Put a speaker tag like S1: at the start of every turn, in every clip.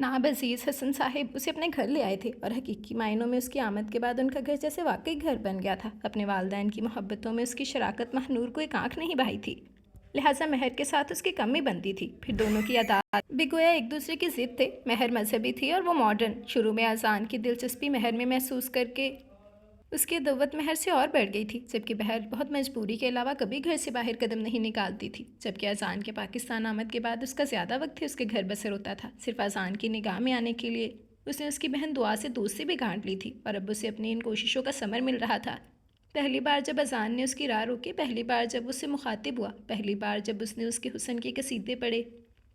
S1: نائب عزیز حسن صاحب اسے اپنے گھر لے آئے تھے اور حقیقی معنوں میں اس کی آمد کے بعد ان کا گھر جیسے واقعی گھر بن گیا تھا۔ اپنے والدین کی محبتوں میں اس کی شراکت ماہنور کو ایک آنکھ نہیں بھائی تھی، لہٰذا مہر کے ساتھ اس کی کمی بنتی تھی۔ پھر دونوں کی عادات بھی گویا ایک دوسرے کی ضد تھے۔ مہر مذہبی تھی اور وہ ماڈرن۔ شروع میں اذان کی دلچسپی مہر میں محسوس کر کے اس کی دوت مہر سے اور بڑھ گئی تھی، جبکہ مہر بہت مجبوری کے علاوہ کبھی گھر سے باہر قدم نہیں نکالتی تھی۔ جبکہ اذان کے پاکستان آمد کے بعد اس کا زیادہ وقت ہی اس کے گھر بسر ہوتا تھا۔ صرف اذان کی نگاہ میں آنے کے لیے اس نے اس کی بہن دعا سے دوستی بھی گانٹ لی تھی، اور اب اسے اپنی ان کوششوں کا ثمر مل رہا تھا۔ پہلی بار جب اذان نے اس کی راہ روکی، پہلی بار جب اس سے مخاطب ہوا، پہلی بار جب اس نے اس کے حسن کے قصیدے پڑھے،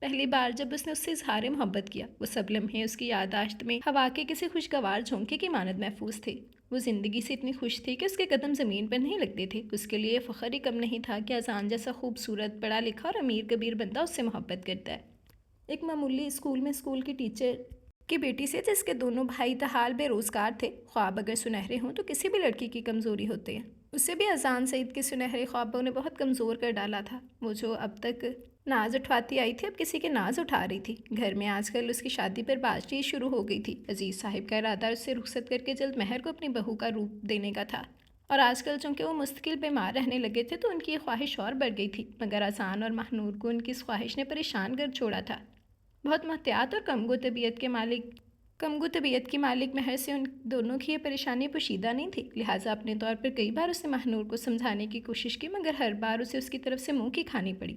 S1: پہلی بار جب اس نے اس سے اظہار محبت کیا، وہ سب لمحے اس کی یادداشت میں ہوا کے کسی خوشگوار جھونکے کی مانند محفوظ تھے۔ وہ زندگی سے اتنی خوش تھی کہ اس کے قدم زمین پر نہیں لگتے تھے۔ اس کے لیے فخر ہی کم نہیں تھا کہ اذان جیسا خوبصورت، پڑھا لکھا اور امیر کبیر بندہ اس سے محبت کرتا ہے، ایک معمولی اسکول کی ٹیچر کی بیٹی سے، جس کے دونوں بھائی تاحال بے روزگار تھے۔ خواب اگر سنہرے ہوں تو کسی بھی لڑکی کی کمزوری ہوتے ہیں، اسے بھی اذان سعید کے سنہرے خوابوں نے بہت کمزور کر ڈالا تھا۔ وہ جو اب تک ناز اٹھواتی آئی تھی، اب کسی کے ناز اٹھا رہی تھی۔ گھر میں آج کل اس کی شادی پر بات چیت شروع ہو گئی تھی۔ عزیز صاحب کا ارادہ اس سے رخصت کر کے جلد مہر کو اپنی بہو کا روپ دینے کا تھا، اور آج کل چونکہ وہ مستقل بیمار رہنے لگے تھے تو ان کی یہ خواہش اور بڑھ گئی تھی۔ مگر اذان اور ماہنور کو ان کی اس خواہش نے پریشان کر چھوڑا تھا۔ بہت محتاط اور کمگو طبیعت کی مالک مہر سے ان دونوں کی یہ پریشانی پوشیدہ نہیں تھی، لہٰذا اپنے طور پر کئی بار اسے ماہنور کو سمجھانے کی کوشش کی، مگر ہر بار اسے اس کی طرف سے منہ کی کھانی پڑی۔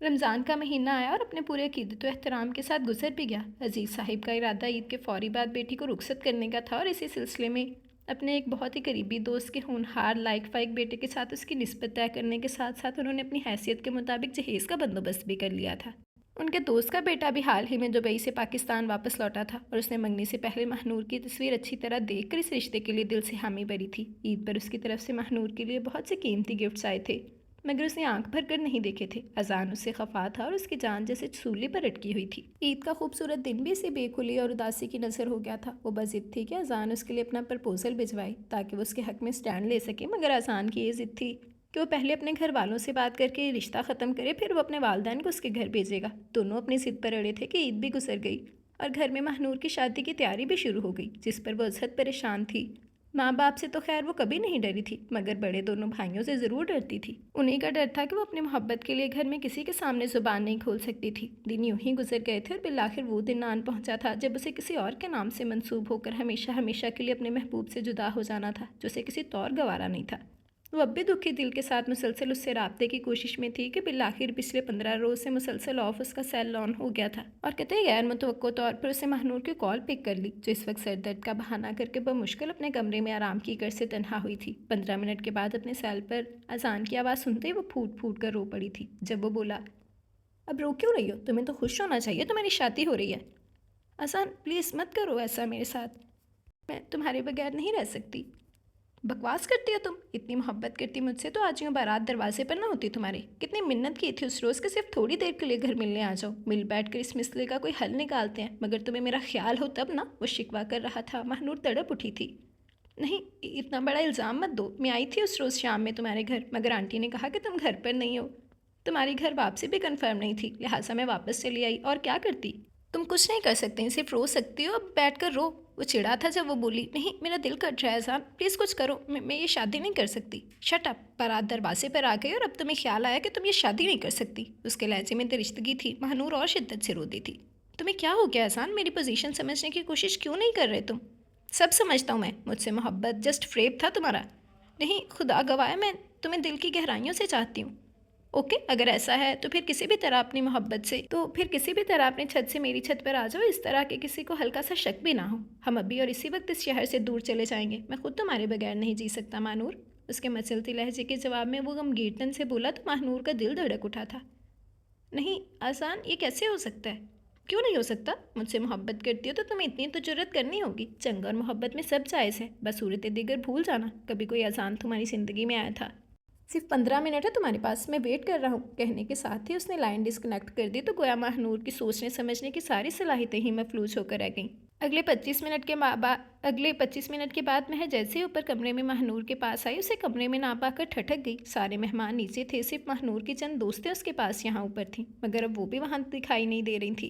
S1: رمضان کا مہینہ آیا اور اپنے پورے عقیدت و احترام کے ساتھ گزر بھی گیا۔ عزیز صاحب کا ارادہ عید کے فوری بعد بیٹی کو رخصت کرنے کا تھا، اور اسی سلسلے میں اپنے ایک بہت ہی قریبی دوست کے ہونہار لائق فائق بیٹے کے ساتھ اس کی نسبت طے کرنے کے ساتھ ساتھ انہوں نے اپنی حیثیت کے مطابق جہیز کا بندوبست بھی کر لیا تھا۔ ان کے دوست کا بیٹا بھی حال ہی میں دبئی سے پاکستان واپس لوٹا تھا، اور اس نے منگنی سے پہلے ماہنور کی تصویر اچھی طرح دیکھ کر اس رشتے کے لیے دل سے حامی بھری تھی۔ عید پر اس کی طرف سے ماہنور کے لیے بہت سے قیمتی گفٹس آئے تھے، مگر اس نے آنکھ بھر کر نہیں دیکھے تھے۔ اذان اس سے خفا تھا اور اس کی جان جیسے سولی پر اٹکی ہوئی تھی۔ عید کا خوبصورت دن بھی اسے بے کلی اور اداسی کی نظر ہو گیا تھا۔ وہ بضد تھی کہ اذان اس کے لیے اپنا پرپوزل بھجوائے تاکہ وہ اس کے حق میں سٹینڈ لے سکے، مگر اذان کی یہ ضد تھی کہ وہ پہلے اپنے گھر والوں سے بات کر کے یہ رشتہ ختم کرے، پھر وہ اپنے والدین کو اس کے گھر بھیجے گا۔ دونوں اپنی ضد پر اڑے تھے کہ عید بھی گزر گئی اور گھر میں ماہنور کی شادی کی تیاری بھی شروع ہو گئی، جس پر وہ ازحد پریشان تھی۔ ماں باپ سے تو خیر وہ کبھی نہیں ڈری تھی، مگر بڑے دونوں بھائیوں سے ضرور ڈرتی تھی۔ انہیں کا ڈر تھا کہ وہ اپنی محبت کے لیے گھر میں کسی کے سامنے زبان نہیں کھول سکتی تھی۔ دن یوں ہی گزر گئے تھے اور بالآخر وہ دن آن پہنچا تھا جب اسے کسی اور کے نام سے منسوب ہو کر ہمیشہ ہمیشہ کے لیے اپنے محبوب سے جدا ہو جانا تھا، جو اسے کسی طور گوارا نہیں تھا۔ وہ اب بھی دکھی دل کے ساتھ مسلسل اس سے رابطے کی کوشش میں تھی کہ بالآخر پچھلے 15 روز سے مسلسل آف اس کا سیل آن ہو گیا تھا، اور قطعی غیر متوقع طور پر اسے ماہنور کی کال پک کر لی، جو اس وقت سر درد کا بہانہ کر کے بمشکل اپنے کمرے میں آرام کی غرض سے تنہا ہوئی تھی۔ 15 منٹ کے بعد اپنے سیل پر اذان کی آواز سنتے ہی وہ پھوٹ پھوٹ کر رو پڑی تھی۔ جب وہ بولا، اب رو کیوں رہی ہو؟ تمہیں تو خوش ہونا چاہیے، تمہاری شادی ہو رہی ہے۔ اذان پلیز مت کرو ایسا میرے ساتھ، میں تمہارے بغیر نہیں رہ سکتی۔ بکواس کرتی ہو تم، اتنی محبت کرتی مجھ سے تو آج یوں بارات دروازے پر نہ ہوتی تمہاری۔ کتنی منت کی تھی اس روز کہ صرف تھوڑی دیر کے لیے گھر ملنے آ جاؤ، مل بیٹھ کر اس مسئلے کا کوئی حل نکالتے ہیں، مگر تمہیں میرا خیال ہو تب نا۔ وہ شکوہ کر رہا تھا۔ ماہنور تڑپ اٹھی تھی۔ نہیں، اتنا بڑا الزام مت دو، میں آئی تھی اس روز شام میں تمہارے گھر، مگر آنٹی نے کہا کہ تم گھر پر نہیں ہو، تمہاری گھر واپسی بھی کنفرم نہیں تھی، لہٰذا میں واپس چلی آئی۔ اور کیا کرتی؟ تم کچھ نہیں کر سکتی، صرف رو سکتی ہو، اب بیٹھ کر رو۔ وہ چڑھا تھا جب وہ بولی، نہیں میرا دل کٹ رہا ہے اذان، پلیز کچھ کرو، میں یہ شادی نہیں کر سکتی۔ شٹ اپ، بارات دروازے پر آ گئی اور اب تمہیں خیال آیا کہ تم یہ شادی نہیں کر سکتی۔ اس کے لہجے میں درشتگی تھی۔ ماہنور اور شدت سے روتی تھی۔ تمہیں کیا ہو گیا اذان؟ میری پوزیشن سمجھنے کی کوشش کیوں نہیں کر رہے تم؟ سب سمجھتا ہوں میں، مجھ سے محبت جسٹ فریب تھا تمہارا۔ نہیں، خدا گواہ ہے میں تمہیں دل کی گہرائیوں سے چاہتی ہوں۔ اوکے، اگر ایسا ہے تو پھر کسی بھی طرح اپنی چھت سے میری چھت پر آ جاؤ، اس طرح کہ کسی کو ہلکا سا شک بھی نہ ہو۔ ہم ابھی اور اسی وقت اس شہر سے دور چلے جائیں گے، میں خود تمہارے بغیر نہیں جی سکتا ماہنور۔ اس کے مچلتی لہجے کے جواب میں وہ غمگین سے بولا تو ماہنور کا دل دھڑک اٹھا تھا۔ نہیں اذان، یہ کیسے ہو سکتا ہے؟ کیوں نہیں ہو سکتا؟ مجھ سے محبت کرتی ہو تو تمہیں اتنی تو جرت کرنی ہوگی۔ جنگ اور محبت میں سب جائز ہے، بس صورت دیگر بھول جانا۔ کبھی کوئی اذان تمہاری زندگی میں آیا تھا؟ صرف 15 منٹ ہے تمہارے پاس، میں ویٹ کر رہا ہوں۔ کہنے کے ساتھ ہی اس نے لائن ڈسکنیکٹ کر دی تو گویا ماہنور کی سوچنے سمجھنے کی ساری صلاحیتیں ہی مفلوج ہو کر رہ گئیں۔ اگلے 25 منٹ کے بعد مہر جیسے ہی اوپر کمرے میں ماہنور کے پاس آئی، اسے کمرے میں نہ پا کر ٹھٹک گئی۔ سارے مہمان نیچے تھے، صرف ماہنور کی چند دوستیں اس کے پاس یہاں اوپر تھیں، مگر اب وہ بھی وہاں دکھائی نہیں دے رہی تھیں۔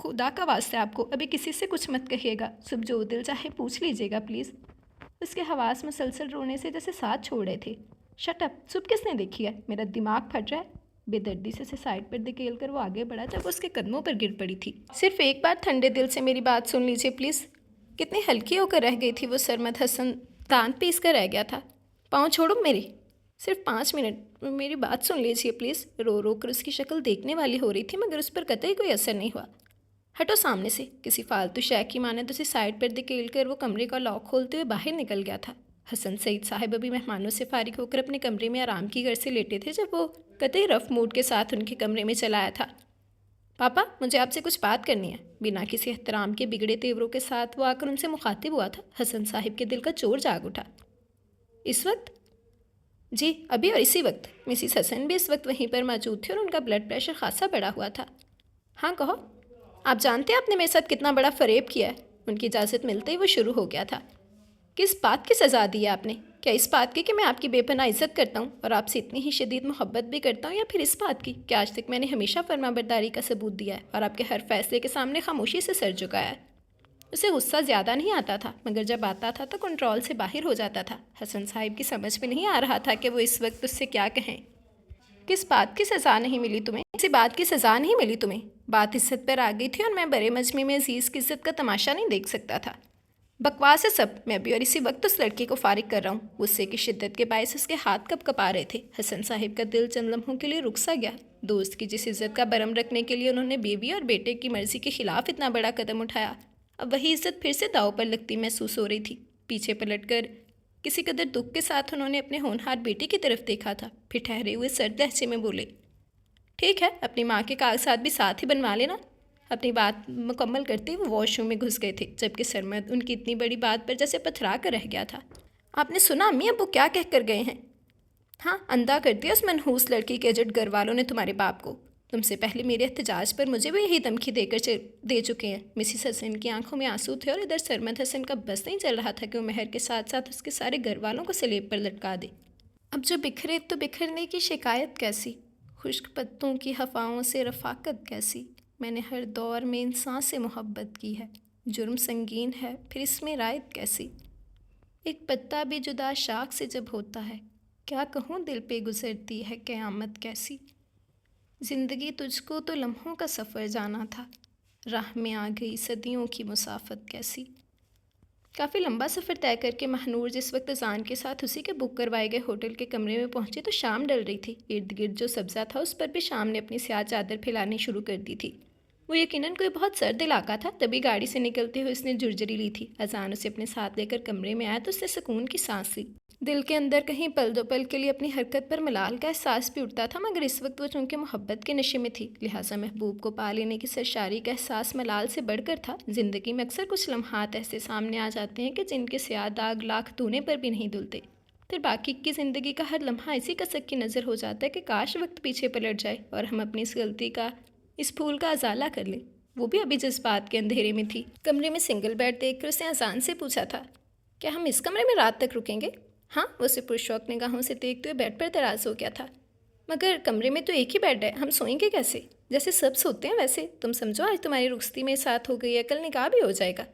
S1: خدا کا واسطہ آپ کو ابھی کسی سے کچھ مت کہیے گا، صبح جو دل چاہے پوچھ لیجیے گا پلیز۔ اس کے حواس مسلسل رونے سے جیسے ساتھ چھوڑ رہے تھے۔ شٹ اپ، صبح کس نے دیکھی ہے؟ میرا دماغ پھٹ رہا ہے۔ بے دردی سے اسے سائڈ پر دھکیل کر وہ آگے بڑھا جب اس کے قدموں پر گر پڑی تھی۔ صرف ایک بار ٹھنڈے دل سے میری بات سن لیجیے پلیز۔ کتنی ہلکی ہو کر رہ گئی تھی وہ سرمد حسن، دانت پیس کر رہ گیا تھا۔ پاؤں چھوڑو میری، صرف 5 منٹ میری بات سن لیجیے پلیز۔ رو رو کر اس کی شکل دیکھنے والی ہو رہی تھی مگر اس پر قطعی کوئی اثر نہیں ہوا۔ ہٹو سامنے سے، کسی فالتو شے کی مانند اسے سائڈ پر دھکیل کر وہ کمرے کا لاک کھولتے ہوئے باہر نکل گیا تھا۔ حسن سعید صاحب ابھی مہمانوں سے فارغ ہو کر اپنے کمرے میں آرام کی غرض سے لیٹے تھے جب وہ قطعی رف موڈ کے ساتھ ان کے کمرے میں چلا آیا تھا۔ پاپا، مجھے آپ سے کچھ بات کرنی ہے۔ بنا کسی احترام کے بگڑے تیوروں کے ساتھ وہ آ کر ان سے مخاطب ہوا تھا۔ حسن صاحب کے دل کا چور جاگ اٹھا۔ اس وقت؟ جی ابھی اور اسی وقت۔ مسز حسن بھی اس وقت وہیں پر موجود تھے اور ان کا بلڈ پریشر خاصا بڑھا ہوا تھا۔ ہاں کہو۔ آپ جانتے ہیں آپ نے میرے ساتھ کتنا بڑا فریب کیا ہے؟ ان کی اجازت ملتے ہی وہ شروع ہو گیا تھا۔ کس بات کی سزا دی ہے آپ نے؟ کیا اس بات کی کہ میں آپ کی بے پناہ عزت کرتا ہوں اور آپ سے اتنی ہی شدید محبت بھی کرتا ہوں، یا پھر اس بات کی کہ آج تک میں نے ہمیشہ فرما برداری کا ثبوت دیا ہے اور آپ کے ہر فیصلے کے سامنے خاموشی سے سر جھکایا ہے؟ اسے غصہ زیادہ نہیں آتا تھا مگر جب آتا تھا تو کنٹرول سے باہر ہو جاتا تھا۔ حسن صاحب کی سمجھ میں نہیں آ رہا تھا کہ وہ اس وقت اس سے کیا کہیں۔ کس بات کی سزا نہیں ملی تمہیں؟ کسی بات کی سزا نہیں ملی تمہیں؟ بات عزت پر آ گئی تھی اور میں بڑے مجمع میں عزیز کی عزت کا تماشا نہیں دیکھ سکتا تھا۔ بکواس ہے سب، میں بھی اور اسی وقت اس لڑکی کو فارغ کر رہا ہوں۔ غصے کی شدت کے باعث اس کے ہاتھ کپ کپا رہے تھے۔ حسن صاحب کا دل چند لمحوں کے لیے رک سا گیا۔ دوست کی جس عزت کا برہم رکھنے کے لیے انہوں نے بیوی اور بیٹے کی مرضی کے خلاف اتنا بڑا قدم اٹھایا، اب وہی عزت پھر سے داؤ پر لگتی محسوس ہو رہی تھی۔ پیچھے پلٹ کر کسی قدر دکھ کے ساتھ انہوں نے اپنے ہونہار بیٹی کی طرف دیکھا تھا، پھر ٹھہرے ہوئے سرد لہجے میں بولے، ٹھیک ہے، اپنی ماں کے کاغذات بھی ساتھ ہی بنوا لینا۔ اپنی بات مکمل کرتے وہ واش روم میں گھس گئے تھے جبکہ سرمد ان کی اتنی بڑی بات پر جیسے پتھرا کر رہ گیا تھا۔ آپ نے سنا امی ابو کیا کہہ کر گئے ہیں؟ ہاں، اندھا کر دیا اس منحوس لڑکی کے ایجنٹ گھر والوں نے تمہارے باپ کو۔ تم سے پہلے میرے احتجاج پر مجھے بھی یہی دھمکی دے چکے ہیں۔ مسز حسن کی آنکھوں میں آنسو تھے اور ادھر سرمد حسن کا بس نہیں چل رہا تھا کہ وہ مہر کے ساتھ ساتھ اس کے سارے گھر والوں کو سلیب پر لٹکا دے۔ اب جو بکھرے تو بکھرنے کی شکایت کیسی؟ خشک پتوں کی ہواؤں سے رفاقت کیسی؟ میں نے ہر دور میں انسان سے محبت کی ہے، جرم سنگین ہے پھر اس میں رعایت کیسی؟ ایک پتا بھی جدا شاخ سے جب ہوتا ہے، کیا کہوں دل پہ گزرتی ہے قیامت کیسی؟ زندگی تجھ کو تو لمحوں کا سفر جانا تھا، راہ میں آ گئی صدیوں کی مسافت کیسی؟ کافی لمبا سفر طے کر کے مہنور جس وقت اذان کے ساتھ اسی کے بک کروائے گئے ہوٹل کے کمرے میں پہنچے تو شام ڈل رہی تھی۔ ارد گرد جو سبزہ تھا اس پر بھی شام نے اپنی سیاہ چادر پھیلانی شروع کر دی تھی۔ وہ یقیناً کوئی بہت سرد علاقہ تھا، تبھی گاڑی سے نکلتے ہوئے اس نے جھرجھری لی تھی۔ اذان اسے اپنے ساتھ لے کر کمرے میں آیا تو اس نے سکون کی سانس لی۔ دل کے اندر کہیں پل دو پل کے لیے اپنی حرکت پر ملال کا احساس بھی اٹھتا تھا مگر اس وقت وہ چونکہ محبت کے نشے میں تھی لہٰذا محبوب کو پا لینے کی سرشاری کا احساس ملال سے بڑھ کر تھا۔ زندگی میں اکثر کچھ لمحات ایسے سامنے آ جاتے ہیں کہ جن کے سیاہ داغ لاکھ دھونے پر بھی نہیں دھلتے، پھر باقی کی زندگی کا ہر لمحہ اسی کسک کی نظر ہو جاتا ہے کہ کاش وقت پیچھے پلٹ جائے اور ہم اپنی اس غلطی کا، اس پھول کا ازالہ کر لیں۔ وہ بھی ابھی جذبات کے اندھیرے میں تھی۔ کمرے میں سنگل بیڈ دیکھ کر اس نے اذان سے پوچھا تھا، کیا ہم اس کمرے میں رات تک رکیں گے؟ ہاں، وہ اسے پرشوق نگاہوں سے دیکھتے ہوئے بیڈ پر اعتراض ہو گیا تھا۔ مگر کمرے میں تو ایک ہی بیڈ ہے، ہم سوئیں گے کیسے؟ جیسے سب سوتے ہیں ویسے۔ تم سمجھو آج تمہاری رخصتی میں ساتھ ہو گئی ہے، کل نکاح بھی ہو جائے گا۔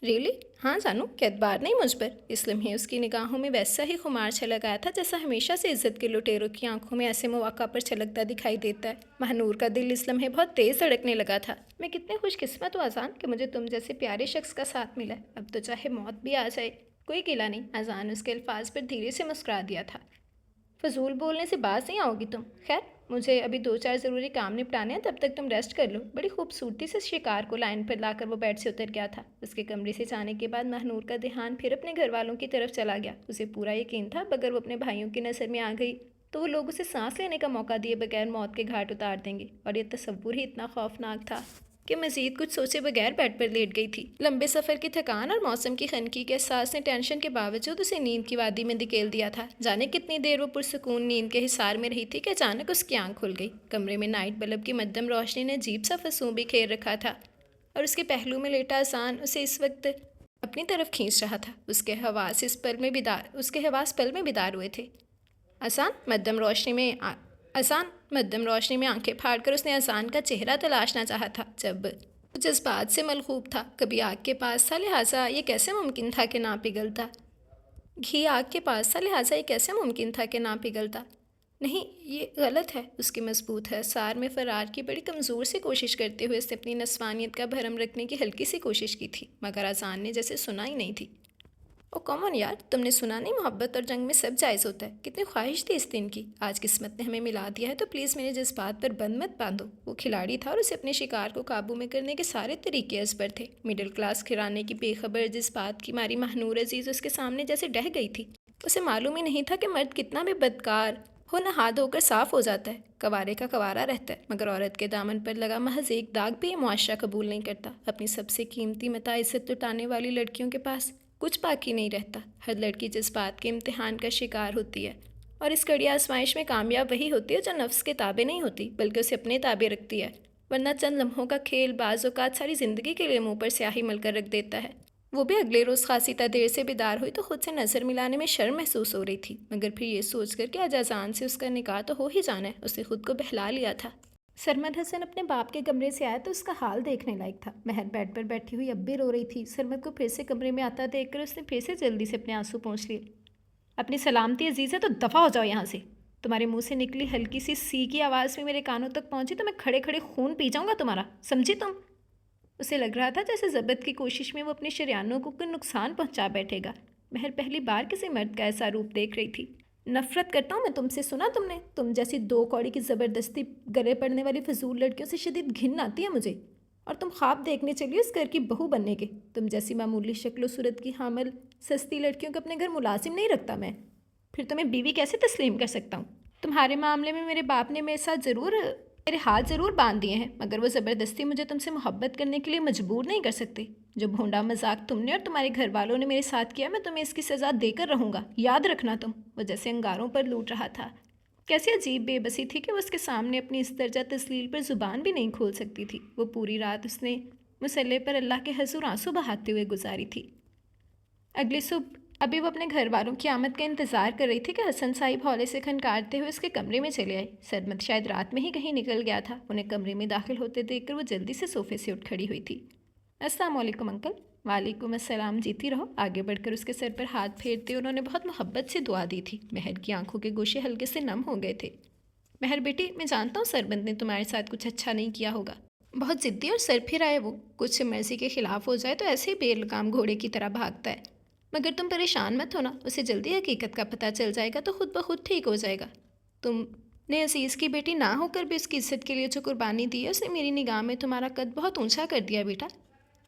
S1: ریئلی؟ ہاں جانو، کہ اعتبار نہیں مجھ پر۔ اس لمحے اس کی نگاہوں میں ویسا ہی خمار چھلک آیا تھا جیسا ہمیشہ سے عزت کے لٹیروں کی آنکھوں میں ایسے مواقع پر چھلکتا دکھائی دیتا ہے۔ مہنور کا دل اس لمحے بہت تیز دھڑکنے لگا تھا۔ میں کتنے خوش قسمت ہوں اذان کہ مجھے تم جیسے پیارے شخص کا ساتھ ملا ہے، اب تو چاہے موت بھی آ جائے کوئی گلہ نہیں۔ اذان اس کے الفاظ پر دھیرے سے مسکرا دیا تھا۔ فضول بولنے سے باز نہیں آؤ گی تم؟ خیر، مجھے ابھی 2-4 ضروری کام نپٹانے ہیں، تب تک تم ریسٹ کر لو۔ بڑی خوبصورتی سے شکار کو لائن پر لا کر وہ بیڈ سے اتر گیا تھا۔ اس کے کمرے سے جانے کے بعد مہنور کا دھیان پھر اپنے گھر والوں کی طرف چلا گیا۔ اسے پورا یقین تھا اگر وہ اپنے بھائیوں کی نظر میں آ گئی تو وہ لوگ اسے سانس لینے کا موقع دیے بغیر موت کے گھاٹ اتار دیں گے، اور یہ تصور ہی اتنا خوفناک تھا کہ مزید کچھ سوچے بغیر بیڈ پر لیٹ گئی تھی۔ لمبے سفر کی تھکان اور موسم کی خنکی کے احساس نے ٹینشن کے باوجود اسے نیند کی وادی میں دھکیل دیا تھا۔ جانے کتنی دیر وہ پرسکون نیند کے حصار میں رہی تھی کہ اچانک اس کی آنکھ کھل گئی۔ کمرے میں نائٹ بلب کی مدھم روشنی نے عجیب سا فسوں بھی کھیر رکھا تھا اور اس کے پہلو میں لیٹا اذان اسے اس وقت اپنی طرف کھینچ رہا تھا۔ اس کے حواس پل میں بیدار ہوئے تھے۔ اذان مدھم روشنی میں آنکھیں پھاڑ کر اس نے اذان کا چہرہ تلاشنا چاہا تھا جب وہ جذبات سے ملخوب تھا، کبھی آگ کے پاس تھا، لہٰذا یہ کیسے ممکن تھا کہ نہ پگھلتا؟ گھی آگ کے پاس تھا، لہٰذا یہ کیسے ممکن تھا کہ نہ پگھلتا؟ نہیں، یہ غلط ہے، اس کی مضبوط ہے سار میں فرار کی بڑی کمزور سی کوشش کرتے ہوئے اس نے اپنی نسوانیت کا بھرم رکھنے کی ہلکی سی کوشش کی تھی، مگر اذان نے جیسے سنا ہی نہیں تھی۔ او کامن یار، تم نے سنا نہیں محبت اور جنگ میں سب جائز ہوتا ہے؟ کتنی خواہش تھی اس دن کی، آج قسمت نے ہمیں ملا دیا ہے، تو پلیز میرے جذبات پر بند مت باندھو۔ وہ کھلاڑی تھا اور اسے اپنے شکار کو قابو میں کرنے کے سارے طریقے ازبر تھے۔ مڈل کلاس کھرانے کی بے خبر جذبات کی ماری ماہنور عزیز اس کے سامنے جیسے ڈہ گئی تھی۔ اسے معلوم ہی نہیں تھا کہ مرد کتنا بھی بدکار ہو نہا دھو کر صاف ہو جاتا ہے، کوارے کا کوارا رہتا ہے، مگر عورت کے دامن پر لگا محض ایک داغ بھی یہ معاشرہ قبول نہیں کرتا۔ اپنی سب سے قیمتی متاع عزت لٹانے والی لڑکیوں کے پاس کچھ باقی نہیں رہتا۔ ہر لڑکی جذبات کے امتحان کا شکار ہوتی ہے، اور اس کڑی آزمائش میں کامیاب وہی ہوتی ہے جو نفس کے تابع نہیں ہوتی بلکہ اسے اپنے تابع رکھتی ہے، ورنہ چند لمحوں کا کھیل بعض اوقات ساری زندگی کے لیے منہ پر سیاہی مل کر رکھ دیتا ہے۔ وہ بھی اگلے روز خاصی دیر سے بیدار ہوئی تو خود سے نظر ملانے میں شرم محسوس ہو رہی تھی، مگر پھر یہ سوچ کر کہ آج اذان سے اس کا نکاح تو ہو ہی جانا ہے، اس نے خود کو بہلا لیا تھا۔ سرمد حسن اپنے باپ کے کمرے سے آیا تو اس کا حال دیکھنے لائق تھا۔ مہر بیڈ پر بیٹھی ہوئی اب بھی رو رہی تھی۔ سرمد کو پھر سے کمرے میں آتا دیکھ کر اس نے پھر سے جلدی سے اپنے آنسو پونچھ لیے۔ اپنی سلامتی عزیز ہے تو دفع ہو جاؤ یہاں سے۔ تمہارے منہ سے نکلی ہلکی سی سی کی آواز بھی میرے کانوں تک پہنچی تو میں کھڑے کھڑے خون پی جاؤں گا تمہارا، سمجھی تم؟ اسے لگ رہا تھا جیسے ضبط کی کوشش میں وہ اپنے شریانوں کو کوئی نقصان پہنچا بیٹھے گا۔ مہر پہلی بار کسی مرد کا ایسا روپ دیکھ رہی تھی۔ نفرت کرتا ہوں میں تم سے، سنا تم نے؟ تم جیسی دو کوڑی کی زبردستی گلے پڑنے والی فضول لڑکیوں سے شدید گھن آتی ہے مجھے، اور تم خواب دیکھنے چلی اس گھر کی بہو بننے کے۔ تم جیسی معمولی شکل و صورت کی حامل سستی لڑکیوں کو اپنے گھر ملازم نہیں رکھتا میں، پھر تمہیں بیوی کیسے تسلیم کر سکتا ہوں؟ تمہارے معاملے میں میرے باپ نے میرے ہاتھ ضرور باندھ دیے ہیں، مگر وہ زبردستی مجھے تم سے محبت کرنے کے لیے مجبور نہیں کر سکتے۔ جو بھونڈا مذاق تم نے اور تمہارے گھر والوں نے میرے ساتھ کیا، میں تمہیں اس کی سزا دے کر رہوں گا، یاد رکھنا تم۔ وہ جیسے انگاروں پر لوٹ رہا تھا۔ کیسی عجیب بے بسی تھی کہ وہ اس کے سامنے اپنی اس درجہ تسلیل پر زبان بھی نہیں کھول سکتی تھی۔ وہ پوری رات اس نے مصلے پر اللہ کے حضور آنسو بہاتے ہوئے گزاری تھی۔ اگلی صبح ابھی وہ اپنے گھر والوں کی آمد کا انتظار کر رہی تھی کہ حسن صاحب ہولے سے کھنکارتے ہوئے اس کے کمرے میں چلے آئے۔ سرمد شاید رات میں ہی کہیں نکل گیا تھا۔ انہیں کمرے میں داخل ہوتے دیکھ کر وہ جلدی سے صوفے سے اٹھ کھڑی ہوئی تھی۔ السلام علیکم انکل۔ وعلیکم السلام، جیتی رہو۔ آگے بڑھ کر اس کے سر پر ہاتھ پھیرتے انہوں نے بہت محبت سے دعا دی تھی۔ مہر کی آنکھوں کے گوشے ہلکے سے نم ہو گئے تھے۔ مہر بیٹی، میں جانتا ہوں سرمد نے تمہارے ساتھ کچھ اچھا نہیں کیا ہوگا، بہت ضدی اور سر پھر آئے، وہ کچھ مرضی کے خلاف ہو جائے تو ایسے ہی بے لگام گھوڑے کی طرح بھاگتا ہے، مگر تم پریشان مت ہونا، اسے جلدی حقیقت کا پتہ چل جائے گا تو خود بخود ٹھیک ہو جائے گا۔ تم نے عزیز کی بیٹی نہ ہو کر بھی اس کی عزت کے لیے جو قربانی دی ہے، اس نے میری نگاہ میں تمہارا قد بہت اونچا کر دیا بیٹا۔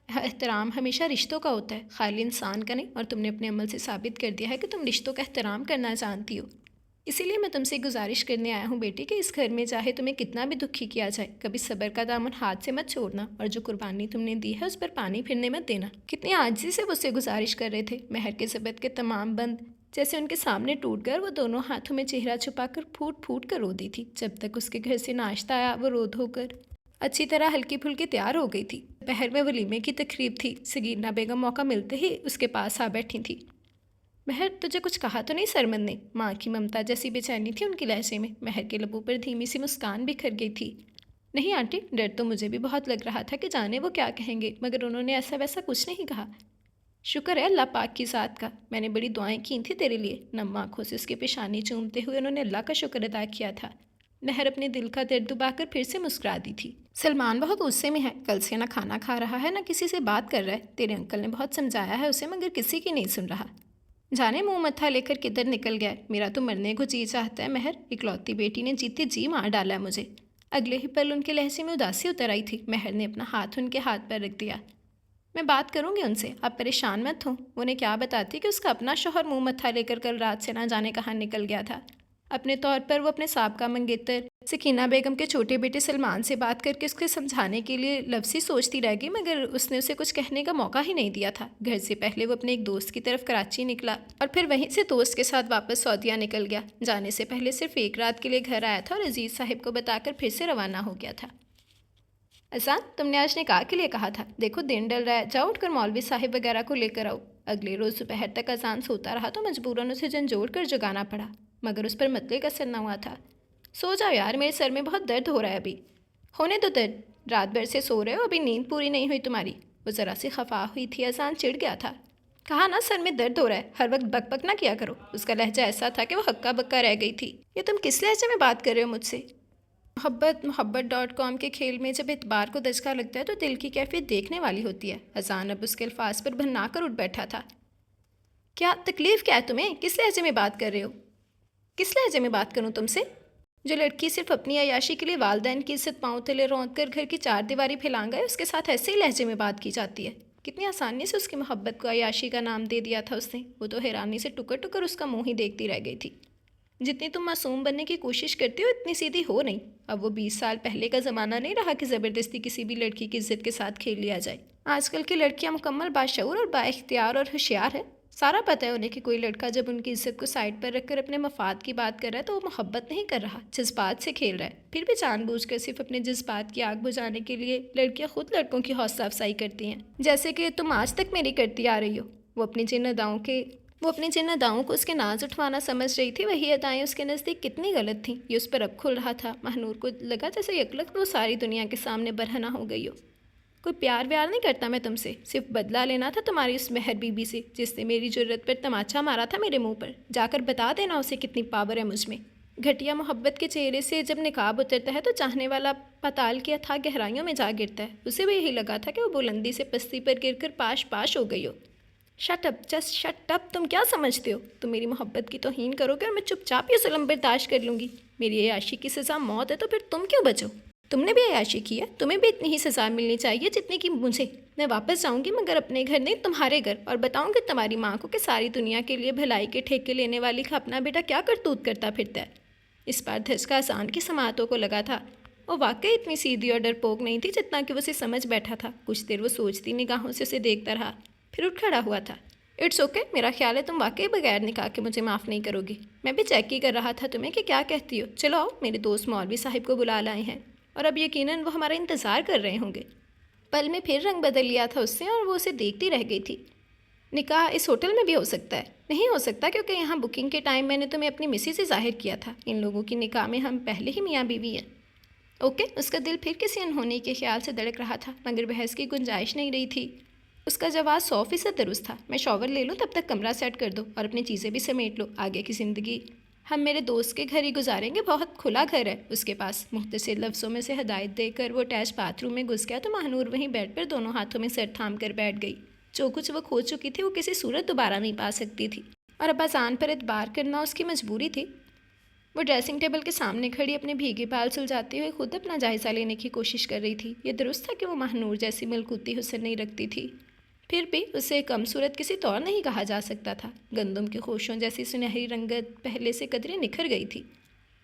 S1: احترام ہمیشہ رشتوں کا ہوتا ہے، خالی انسان کا نہیں، اور تم نے اپنے عمل سے ثابت کر دیا ہے کہ تم رشتوں کا احترام کرنا جانتی ہو۔ اسی لیے میں تم سے گزارش کرنے آیا ہوں بیٹی کہ اس گھر میں چاہے تمہیں کتنا بھی دکھی کیا جائے، کبھی صبر کا دامن ہاتھ سے مت چھوڑنا، اور جو قربانی تم نے دی ہے اس پر پانی پھرنے مت دینا۔ کتنی عاجزی سے وہ اس سے گزارش کر رہے تھے۔ مہر کے ضبط کے تمام بند جیسے ان کے سامنے ٹوٹ گئے، وہ دونوں ہاتھوں میں چہرہ چھپا کر پھوٹ پھوٹ کر رو دی تھی۔ جب تک اس کے گھر سے ناشتہ آیا وہ رو دھو کر اچھی طرح ہلکی پھلکی تیار ہو گئی تھی۔ دوپہر میں ولیمے کی تقریب تھی۔ سگیرنا بیگم موقع ملتے ہی اس کے پاس آ بیٹھی تھی۔ مہر، تجھے کچھ کہا تو نہیں سرمد نے؟ ماں کی ممتا جیسی بے چینی تھی ان کی لہجے میں۔ مہر کے لبوں پر دھیمی سی مسکان بکھر گئی تھی۔ نہیں آنٹی، ڈر تو مجھے بھی بہت لگ رہا تھا کہ جانے وہ کیا کہیں گے، مگر انہوں نے ایسا ویسا کچھ نہیں کہا۔ شکر ہے اللہ پاک کی ذات کا، میں نے بڑی دعائیں کی تھیں تیرے لیے۔ نم آنکھوں سے اس کی پیشانی چومتے ہوئے انہوں نے اللہ کا شکر ادا کیا تھا۔ مہر اپنے دل کا درد دبا کر پھر سے مسکرا دی تھی۔ سلمان بہت غصے میں ہے، کل سے نہ کھانا کھا رہا ہے نہ کسی سے بات کر رہا ہے۔ تیرے انکل نے بہت سمجھایا ہے اسے، مگر کسی کی نہیں سن رہا۔ جانے منہ متھا لے کر کدھر نکل گیا ہے۔ میرا تو مرنے کو جی چاہتا ہے مہر، اکلوتی بیٹی نے جیتے جی مار ڈالا ہے مجھے۔ اگلے ہی پل ان کے لہجے میں اداسی اتر آئی تھی۔ مہر نے اپنا ہاتھ ان کے ہاتھ پر رکھ دیا۔ میں بات کروں گی ان سے، آپ پریشان مت ہوں۔ انہیں کیا بتاتی کہ اس کا اپنا شوہر منہ متھا لے کر کل رات سے نہ جانے کہاں نکل گیا تھا۔ اپنے طور پر وہ اپنے سابقہ منگیتر سکینہ بیگم کے چھوٹے بیٹے سلمان سے بات کر کے اس کے سمجھانے کے لیے لفظی سوچتی رہ گئی، مگر اس نے اسے کچھ کہنے کا موقع ہی نہیں دیا تھا۔ گھر سے پہلے وہ اپنے ایک دوست کی طرف کراچی نکلا اور پھر وہیں سے دوست کے ساتھ واپس سعودیہ نکل گیا۔ جانے سے پہلے صرف ایک رات کے لیے گھر آیا تھا اور عزیز صاحب کو بتا کر پھر سے روانہ ہو گیا تھا۔ اذان، تم نے آج نکاح کے لیے کہا تھا، دیکھو دن ڈل رہا ہے، جاؤ اٹھ کر مولوی صاحب وغیرہ کو لے کر آؤ۔ اگلے روز دوپہر تک اذان سوتا رہا تو مجبوراً اسے جھنجھوڑ کر جگانا پڑا، مگر اس پر مطلق اثر نہ ہوا تھا۔ سو جاؤ یار، میرے سر میں بہت درد ہو رہا ہے ابھی۔ ہونے دو درد، رات بھر سے سو رہے ہو، ابھی نیند پوری نہیں ہوئی تمہاری؟ وہ ذرا سی خفا ہوئی تھی، اذان چڑھ گیا تھا۔ کہا نا سر میں درد ہو رہا ہے، ہر وقت بک بک نہ کیا کرو۔ اس کا لہجہ ایسا تھا کہ وہ ہکا بکا رہ گئی تھی۔ یہ تم کس لہجے میں بات کر رہے ہو مجھ سے؟ محبت.com کے کھیل میں جب اعتبار کو دھچکا لگتا ہے تو دل کی کیفیت دیکھنے والی ہوتی ہے۔ اذان اب اس کے الفاظ پر بھنا کر اٹھ بیٹھا تھا۔ کیا تکلیف کیا ہے تمہیں؟ کس لہجے میں بات کر رہے ہو؟ کس لہجے میں بات کروں تم سے؟ جو لڑکی صرف اپنی عیاشی کے لیے والدین کی عزت پاؤں تلے روند کر گھر کی چار دیواری پھیلانگ گئے، اس کے ساتھ ایسے ہی لہجے میں بات کی جاتی ہے؟ کتنی آسانی سے اس کی محبت کو عیاشی کا نام دے دیا تھا اس نے۔ وہ تو حیرانی سے ٹکر ٹکر اس کا منہ ہی دیکھتی رہ گئی تھی۔ جتنی تم معصوم بننے کی کوشش کرتی ہو اتنی سیدھی ہو نہیں۔ اب وہ 20 سال پہلے کا زمانہ نہیں رہا کہ زبردستی کسی بھی لڑکی کی عزت کے ساتھ کھیل لیا جائے۔ آج کل کی لڑکیاں مکمل باشعور اور با اختیار اور ہوشیار ہیں۔ سارا پتہ ہے انہیں کہ کوئی لڑکا جب ان کی عزت کو سائڈ پر رکھ کر اپنے مفاد کی بات کر رہا ہے تو وہ محبت نہیں کر رہا، جذبات سے کھیل رہا ہے۔ پھر بھی جان بوجھ کر صرف اپنے جذبات کی آگ بجھانے کے لیے لڑکیاں خود لڑکوں کی حوصلہ افزائی کرتی ہیں، جیسے کہ تم آج تک میری کرتی آ رہی ہو۔ وہ اپنی جن اداؤں کو اس کے ناز اٹھوانا سمجھ رہی تھی، وہی ادائیں اس کے نزدیک کتنی غلط تھیں۔ یہ اس پر اب کھل رہا تھا۔ مہنور کو لگا جیسے یکلخت وہ ساری دنیا کے سامنے برہنہ ہو گئی ہو۔ کوئی پیار ویار نہیں کرتا میں تم سے، صرف بدلہ لینا تھا تمہاری اس مہر بی بی سے جس نے میری جرت پر تماچا مارا تھا میرے منہ پر۔ جا کر بتا دینا اسے کتنی پاور ہے مجھ میں۔ گھٹیا محبت کے چہرے سے جب نقاب اترتا ہے تو چاہنے والا پاتال کی اتھاہ گہرائیوں میں جا گرتا ہے۔ اسے بھی یہی لگا تھا کہ وہ بلندی سے پستی پر گر کر پاش پاش ہو گئی ہو۔ Shut up, just shut up, تم کیا سمجھتے ہو؟ تم میری محبت کی توہین کرو گے اور میں چپ چاپ یہ ظلم برداشت کر لوں گی؟ میری عیاشی کی سزا موت ہے تو پھر تم کیوں بچو؟ تم نے بھی عیاشی کی ہے، تمہیں بھی اتنی ہی سزا ملنی چاہیے جتنی کہ مجھے۔ میں واپس جاؤں گی مگر اپنے گھر نہیں، تمہارے گھر، اور بتاؤں گی تمہاری ماں کو کہ ساری دنیا کے لیے بھلائی کے ٹھیکے لینے والی کا اپنا بیٹا کیا کرتوت کرتا پھرتا ہے۔ اس بار دھچکا اذان کی سماعتوں کو لگا تھا۔ وہ واقعی اتنی سیدھی اور ڈرپوک نہیں تھی جتنا کہ وہ اسے سمجھ بیٹھا تھا۔ کچھ دیر وہ سوچتی نگاہوں سے اسے دیکھتا رہا، پھر اٹھ کھڑا ہوا تھا۔ اٹس اوکے، میرا خیال ہے تم واقعی بغیر نکاح کے مجھے معاف نہیں کرو گی۔ میں بھی چیک ہی کر رہا تھا تمہیں کہ کیا کہتی ہو۔ چلو آؤ، میرے دوست مولوی صاحب کو بلا لائے ہیں اور اب یقیناً وہ ہمارا انتظار کر رہے ہوں گے۔ پل میں پھر رنگ بدل لیا تھا اس سے اور وہ اسے دیکھتی رہ گئی تھی۔ نکاح اس ہوٹل میں بھی ہو سکتا ہے؟ نہیں ہو سکتا، کیونکہ یہاں بکنگ کے ٹائم میں نے تمہیں اپنی مسی سے ظاہر کیا تھا۔ ان لوگوں کی نکاح میں ہم پہلے ہی میاں بیوی ہیں۔ اوکے، اس کا دل پھر کسی انہونی کے خیال سے دھڑک رہا تھا مگر بحث کی گنجائش نہیں رہی تھی۔ اس کا جواب 100% درست تھا۔ میں شاور لے لوں، تب تک کمرہ سیٹ کر دو اور اپنی چیزیں بھی سمیٹ لو۔ آگے کی زندگی ہم میرے دوست کے گھر ہی گزاریں گے، بہت کھلا گھر ہے اس کے پاس۔ مختصر لفظوں میں سے ہدایت دے کر وہ اٹیچ باتھ روم میں گھس گیا تو مہنور وہیں بیڈ پر دونوں ہاتھوں میں سر تھام کر بیٹھ گئی۔ جو کچھ وہ کھو چکی تھی وہ کسی صورت دوبارہ نہیں پا سکتی تھی، اور اب اذان پر اعتبار کرنا اس کی مجبوری تھی۔ وہ ڈریسنگ ٹیبل کے سامنے کھڑی اپنے بھیگے بال سلجھاتے ہوئے خود اپنا جائزہ لینے کی کوشش کر رہی تھی۔ یہ درست تھا کہ وہ مہنور جیسی ملکوتی حسن نہیں رکھتی تھی، پھر بھی اسے کم صورت کسی طور نہیں کہا جا سکتا تھا۔ گندم کے خوشوں جیسی سنہری رنگت پہلے سے قدرے نکھر گئی تھی۔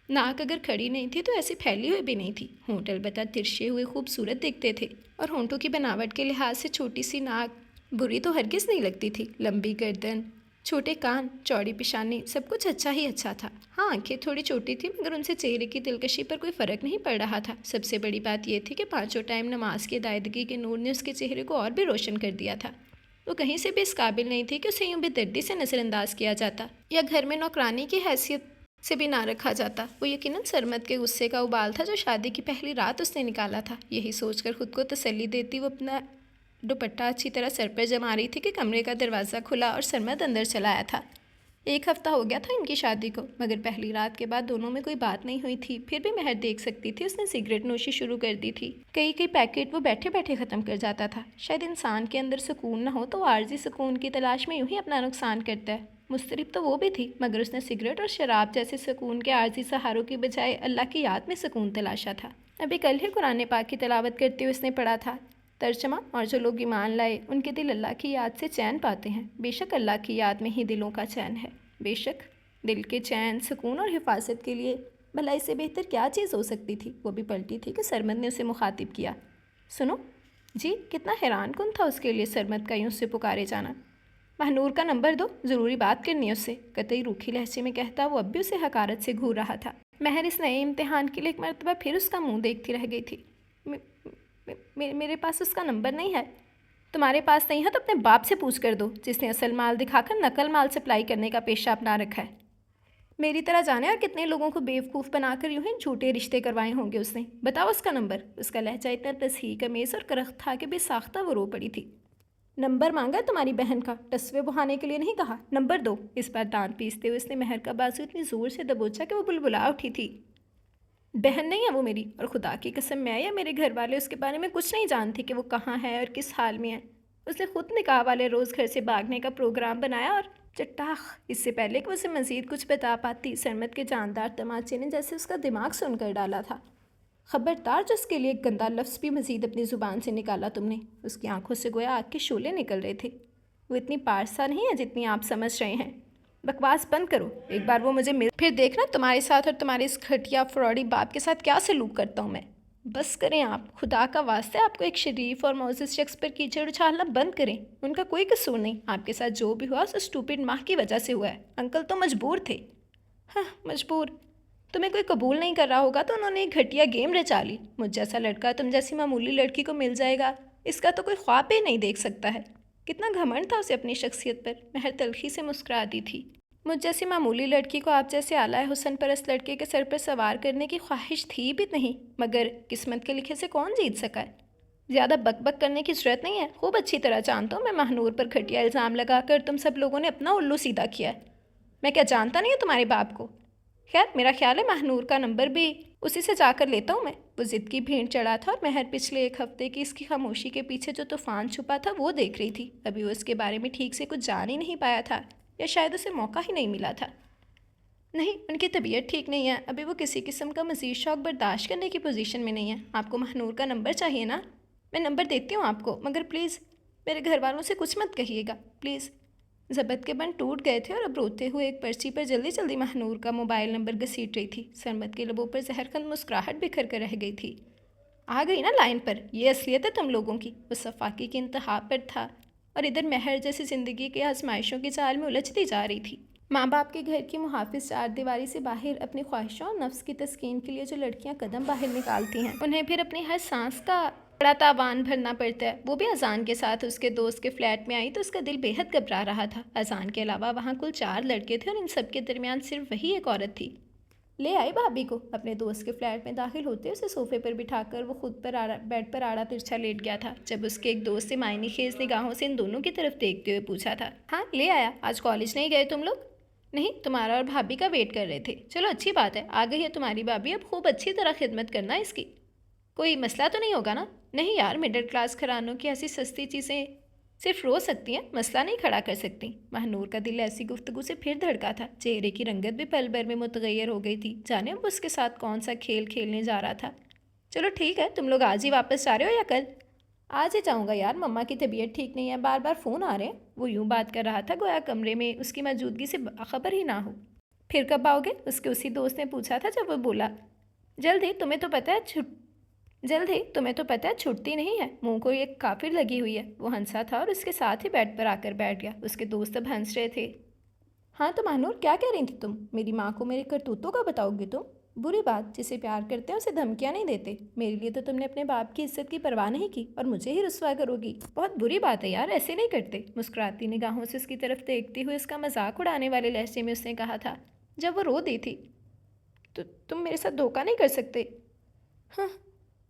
S1: ناک اگر کھڑی نہیں تھی تو ایسی پھیلی ہوئی بھی نہیں تھی۔ ہونٹ البتہ ترشے ہوئے خوبصورت دکھتے تھے، اور ہونٹوں کی بناوٹ کے لحاظ سے چھوٹی سی ناک بری تو ہرگز نہیں لگتی تھی۔ لمبی گردن، چھوٹے کان، چوڑی پیشانی، سب کچھ اچھا ہی اچھا تھا۔ ہاں، آنکھیں تھوڑی چھوٹی تھیں مگر ان سے چہرے کی دلکشی پر کوئی فرق نہیں پڑ رہا تھا۔ سب سے بڑی بات یہ تھی کہ پانچوں ٹائم نماز کی ادائیگی کے نور نے اس کے چہرے کو اور بھی روشن کر دیا تھا۔ وہ کہیں سے بھی اس قابل نہیں تھی کہ اسے یوں بے دردی سے نظر انداز کیا جاتا یا گھر میں نوکرانی کی حیثیت سے بھی نہ رکھا جاتا۔ وہ یقیناً سرمد کے غصے کا ابال تھا جو شادی کی پہلی رات اس نے نکالا تھا۔ یہی سوچ کر خود کو تسلی دیتی وہ اپنا دوپٹہ اچھی طرح سر پر جما رہی تھی کہ کمرے کا دروازہ کھلا اور سرمد اندر چلا آیا تھا۔ 1 ہفتہ ہو گیا تھا ان کی شادی کو، مگر پہلی رات کے بعد دونوں میں کوئی بات نہیں ہوئی تھی۔ پھر بھی مہر دیکھ سکتی تھی، اس نے سگریٹ نوشی شروع کر دی تھی۔ کئی پیکٹ وہ بیٹھے بیٹھے ختم کر جاتا تھا۔ شاید انسان کے اندر سکون نہ ہو تو وہ عارضی سکون کی تلاش میں یوں ہی اپنا نقصان کرتا ہے۔ مضطرب تو وہ بھی تھی، مگر اس نے سگریٹ اور شراب جیسے سکون کے عارضی سہاروں کی بجائے اللہ کی یاد میں سکون تلاشا تھا۔ ابھی کل ہی قرآن پاک کی تلاوت کرتے ہوئے اس نے پڑھا تھا، ترجمہ: اور جو لوگ ایمان لائے ان کے دل اللہ کی یاد سے چین پاتے ہیں۔ بے شک اللہ کی یاد میں ہی دلوں کا چین ہے۔ بے شک دل کے چین، سکون اور حفاظت کے لیے بھلا اس سے بہتر کیا چیز ہو سکتی تھی؟ وہ بھی پلٹی تھی کہ سرمد نے اسے مخاطب کیا۔ سنو جی، کتنا حیران کن تھا اس کے لیے سرمد کا یوں سے پکارے جانا۔ مہنور کا نمبر دو، ضروری بات کرنی ہے اس سے، قطعی روکھی لہجے میں کہتا وہ اب بھی اسے حقارت سے گھور رہا تھا۔ مہر اس نئے امتحان کے لیے ایک مرتبہ پھر اس کا منہ دیکھتی رہ گئی تھی۔ میرے پاس اس کا نمبر نہیں ہے۔ تمہارے پاس نہیں ہے تو اپنے باپ سے پوچھ کر دو، جس نے اصل مال دکھا کر نقل مال سپلائی کرنے کا پیشہ اپنا رکھا ہے۔ میری طرح جانے اور کتنے لوگوں کو بیوقوف بنا کر یوں ہی جھوٹے رشتے کروائے ہوں گے اس نے. بتاؤ اس کا نمبر. اس کا لہجہ اتنا تصحیح امیز اور کرخت تھا کہ بے ساختہ وہ رو پڑی تھی. نمبر مانگا تمہاری بہن کا, ٹسوے بہانے کے لیے نہیں کہا. نمبر دو. اس بار دانت پیستے ہوئے اس نے مہر کا بازو اتنی زور سے دبوچا کہ وہ بلبلا اٹھی تھی. بہن نہیں ہے وہ میری, اور خدا کی قسم میں یا میرے گھر والے اس کے بارے میں کچھ نہیں جانتے کہ وہ کہاں ہے اور کس حال میں ہے. اس نے خود نکاح والے روز گھر سے بھاگنے کا پروگرام بنایا اور چٹاخ. اس سے پہلے کہ اسے مزید کچھ بتا پاتی, سرمد کے جاندار تماچے نے جیسے اس کا دماغ سن کر ڈالا تھا. خبردار, جو اس کے لیے ایک گندا لفظ بھی مزید اپنی زبان سے نکالا تم نے. اس کی آنکھوں سے گویا آگ کے شعلے نکل رہے تھے. وہ اتنی پارسا نہیں ہے جتنی آپ سمجھ رہے ہیں. بکواس بند کرو. ایک بار وہ مجھے مل, پھر دیکھنا تمہارے ساتھ اور تمہارے اس گھٹیا فراڈی باپ کے ساتھ کیا سلوک کرتا ہوں میں. بس کریں آپ, خدا کا واسطہ آپ کو ایک شریف اور معزز شخص پر کیچڑ اچھالنا بند کریں. ان کا کوئی قصور نہیں. آپ کے ساتھ جو بھی ہوا اس اسٹوپڈ ماں کی وجہ سے ہوا ہے. انکل تو مجبور تھے. ہاں مجبور. تمہیں کوئی قبول نہیں کر رہا ہوگا تو انہوں نے ایک گھٹیا گیم رچا لی. مجھ جیسا لڑکا تم جیسی معمولی لڑکی کو مل جائے گا, اس کا تو کوئی خواب ہی نہیں دیکھ سکتا ہے. کتنا گھمنڈ تھا اسے اپنی شخصیت پر. مہر تلخی سے مسکراتی تھی. مجھ جیسی معمولی لڑکی کو آپ جیسے اعلیٰ حسن پرست لڑکے کے سر پر سوار کرنے کی خواہش تھی بھی نہیں, مگر قسمت کے لکھے سے کون جیت سکا ہے. زیادہ بک بک کرنے کی ضرورت نہیں ہے. خوب اچھی طرح جانتا ہوں میں ماہنور پر گھٹیا الزام لگا کر تم سب لوگوں نے اپنا الو سیدھا کیا ہے. میں کیا جانتا نہیں ہوں تمہارے باپ کو. خیر, میرا خیال ہے ماہنور کا نمبر بھی اسی سے جا کر لیتا ہوں میں. وہ ضد کی بھیڑ چڑھا تھا اور مہر پچھلے ایک ہفتے کی اس کی خاموشی کے پیچھے جو طوفان چھپا تھا وہ دیکھ رہی تھی. ابھی وہ اس کے بارے میں ٹھیک سے کچھ جان ہی نہیں پایا تھا, یا شاید اسے موقع ہی نہیں ملا تھا. نہیں, ان کی طبیعت ٹھیک نہیں ہے. ابھی وہ کسی قسم کا مزید شوق برداشت کرنے کی پوزیشن میں نہیں ہے. آپ کو ماہنور کا نمبر چاہیے نا؟ میں نمبر دیتی ہوں آپ کو, مگر پلیز میرے گھر والوں سے کچھ مت کہیے گا پلیز. ضبط کے بند ٹوٹ گئے تھے اور اب روتے ہوئے ایک پرچی پر جلدی جلدی ماہنور کا موبائل نمبر گھسیٹ رہی تھی. سرمد کے لبوں پر زہرخند مسکراہٹ بکھر کر رہ گئی تھی. آ گئی نا لائن پر, یہ اصلیت ہے تم لوگوں کی. وہ صفاقی کی انتہا پر تھا اور ادھر مہر جیسی زندگی کے آزمائشوں کی چال میں الجھتی جا رہی تھی. ماں باپ کے گھر کی محافظ چار دیواری سے باہر اپنی خواہشوں اور نفس کی تسکین کے لیے جو لڑکیاں قدم باہر نکالتی ہیں, انہیں پھر اپنی ہر سانس کا بڑا تاوان بھرنا پڑتا ہے. وہ بھی اذان کے ساتھ اس کے دوست کے فلیٹ میں آئی تو اس کا دل بے حد گھبرا رہا تھا. اذان کے علاوہ وہاں کل 4 لڑکے تھے اور ان سب کے درمیان صرف وہی ایک عورت تھی. لے آئی بھابھی کو. اپنے دوست کے فلیٹ میں داخل ہوتے اسے صوفے پر بٹھا کر وہ خود پر بیڈ پر آڑا ترچھا لیٹ گیا تھا, جب اس کے ایک دوست سے معنی خیز نگاہوں سے ان دونوں کی طرف دیکھتے ہوئے پوچھا تھا, ہاں لے آیا. آج کالج نہیں گئے تم لوگ؟ نہیں, تمہارا اور بھابھی کا ویٹ کر رہے تھے. چلو اچھی بات ہے, آ گئی ہے تمہاری بھابھی. اب خوب اچھی طرح خدمت کرنا اس کی. کوئی مسئلہ تو نہیں ہوگا نا؟ نہیں یار, مڈل کلاس گھرانوں کی ایسی سستی چیزیں صرف رو سکتی ہیں, مسئلہ نہیں کھڑا کر سکتی. ماہنور کا دل ایسی گفتگو سے پھر دھڑکا تھا. چہرے کی رنگت بھی پل بھر میں متغیر ہو گئی تھی. جانے اب اس کے ساتھ کون سا کھیل کھیلنے جا رہا تھا. چلو ٹھیک ہے, تم لوگ آج ہی واپس جا رہے ہو یا کل؟ آج ہی جاؤں گا یار, مما کی طبیعت ٹھیک نہیں ہے, بار بار فون آ رہے ہیں. وہ یوں بات کر رہا تھا گویا کمرے میں اس کی موجودگی سے خبر ہی نہ ہو. پھر کب آؤ گے؟ اس کے اسی دوست نے پوچھا تھا. جب وہ بولا جلد ہی, تمہیں تو پتہ ہے چھٹتی نہیں ہے. منہ کو ایک کافر لگی ہوئی ہے. وہ ہنسا تھا اور اس کے ساتھ ہی بیڈ پر آ کر بیٹھ گیا. اس کے دوست اب ہنس رہے تھے. ہاں تو ماہنور, کیا کہہ رہی تھی تم؟ میری ماں کو میرے کرتوتوں کا بتاؤ گی تم؟ بری بات, جسے پیار کرتے ہیں اسے دھمکیاں نہیں دیتے. میرے لیے تو تم نے اپنے باپ کی عزت کی پرواہ نہیں کی اور مجھے ہی رسوا کرو گی. بہت بری بات ہے یار, ایسے نہیں کرتے. مسکراتی نگاہوں سے اس کی طرف دیکھتے ہوئے اس کا مذاق اڑانے والے لہجے میں اس نے کہا تھا, جب وہ رو دی تھی. تو تم میرے ساتھ دھوکہ نہیں کر سکتے؟ ہاں,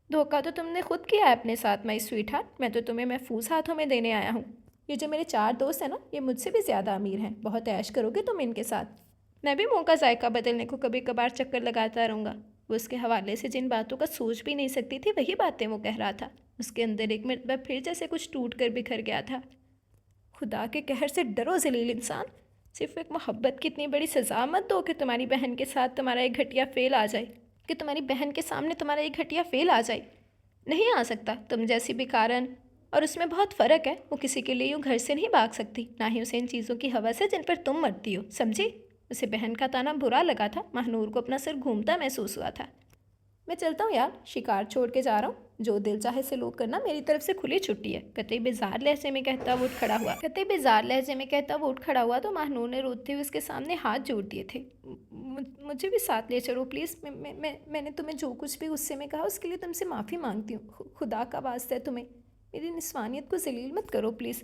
S1: دھوکہ تو تم نے خود کیا ہے اپنے ساتھ مائی سویٹ ہارٹ. میں تو تمہیں محفوظ ہاتھوں میں دینے آیا ہوں. یہ جو میرے 4 دوست ہیں نا, یہ مجھ سے بھی زیادہ امیر ہیں. بہت عیش کرو گے تم ان کے ساتھ. میں بھی منہ کا ذائقہ بدلنے کو کبھی کبھار چکر لگاتا رہوں گا. وہ اس کے حوالے سے جن باتوں کا سوچ بھی نہیں سکتی تھی وہی باتیں وہ کہہ رہا تھا. اس کے اندر ایک مرتبہ پھر جیسے کچھ ٹوٹ کر بکھر گیا تھا. خدا کے قہر سے ڈرو ذلیل انسان. صرف ایک محبت کی اتنی بڑی سزا مت دو کہ تمہاری بہن کے ساتھ تمہارا ایک گھٹیا فیل آ جائے. کہ تمہاری بہن کے سامنے تمہارا ایک گھٹیا فیل آ جائے. نہیں آ سکتا. تم جیسی بیکارن, اور اس میں بہت فرق ہے. وہ کسی کے لیے یوں گھر سے نہیں بھاگ سکتی, نہ ہی اسے ان چیزوں کی ہوس ہے جن پر تم مرتی ہو, سمجھی؟ اسے بہن کا تانا برا لگا تھا. ماہنور کو اپنا سر گھومتا محسوس ہوا تھا. میں چلتا ہوں یار, شکار چھوڑ کے جا رہا ہوں. جو دل چاہے سلوک کرنا, میری طرف سے کھلی چھٹی ہے. قطعی بیزار لہجے میں کہتا وہ اٹھ کھڑا ہوا تو ماہنور نے روتے ہوئے اس کے سامنے ہاتھ جوڑ دیے تھے. مجھے بھی ساتھ لے چلو پلیز. میں نے تمہیں جو کچھ بھی غصے میں کہا اس کے لیے تم سے معافی مانگتی ہوں. خدا کا واسطہ ہے تمہیں, میری نسوانیت کو ذلیل مت کرو پلیز.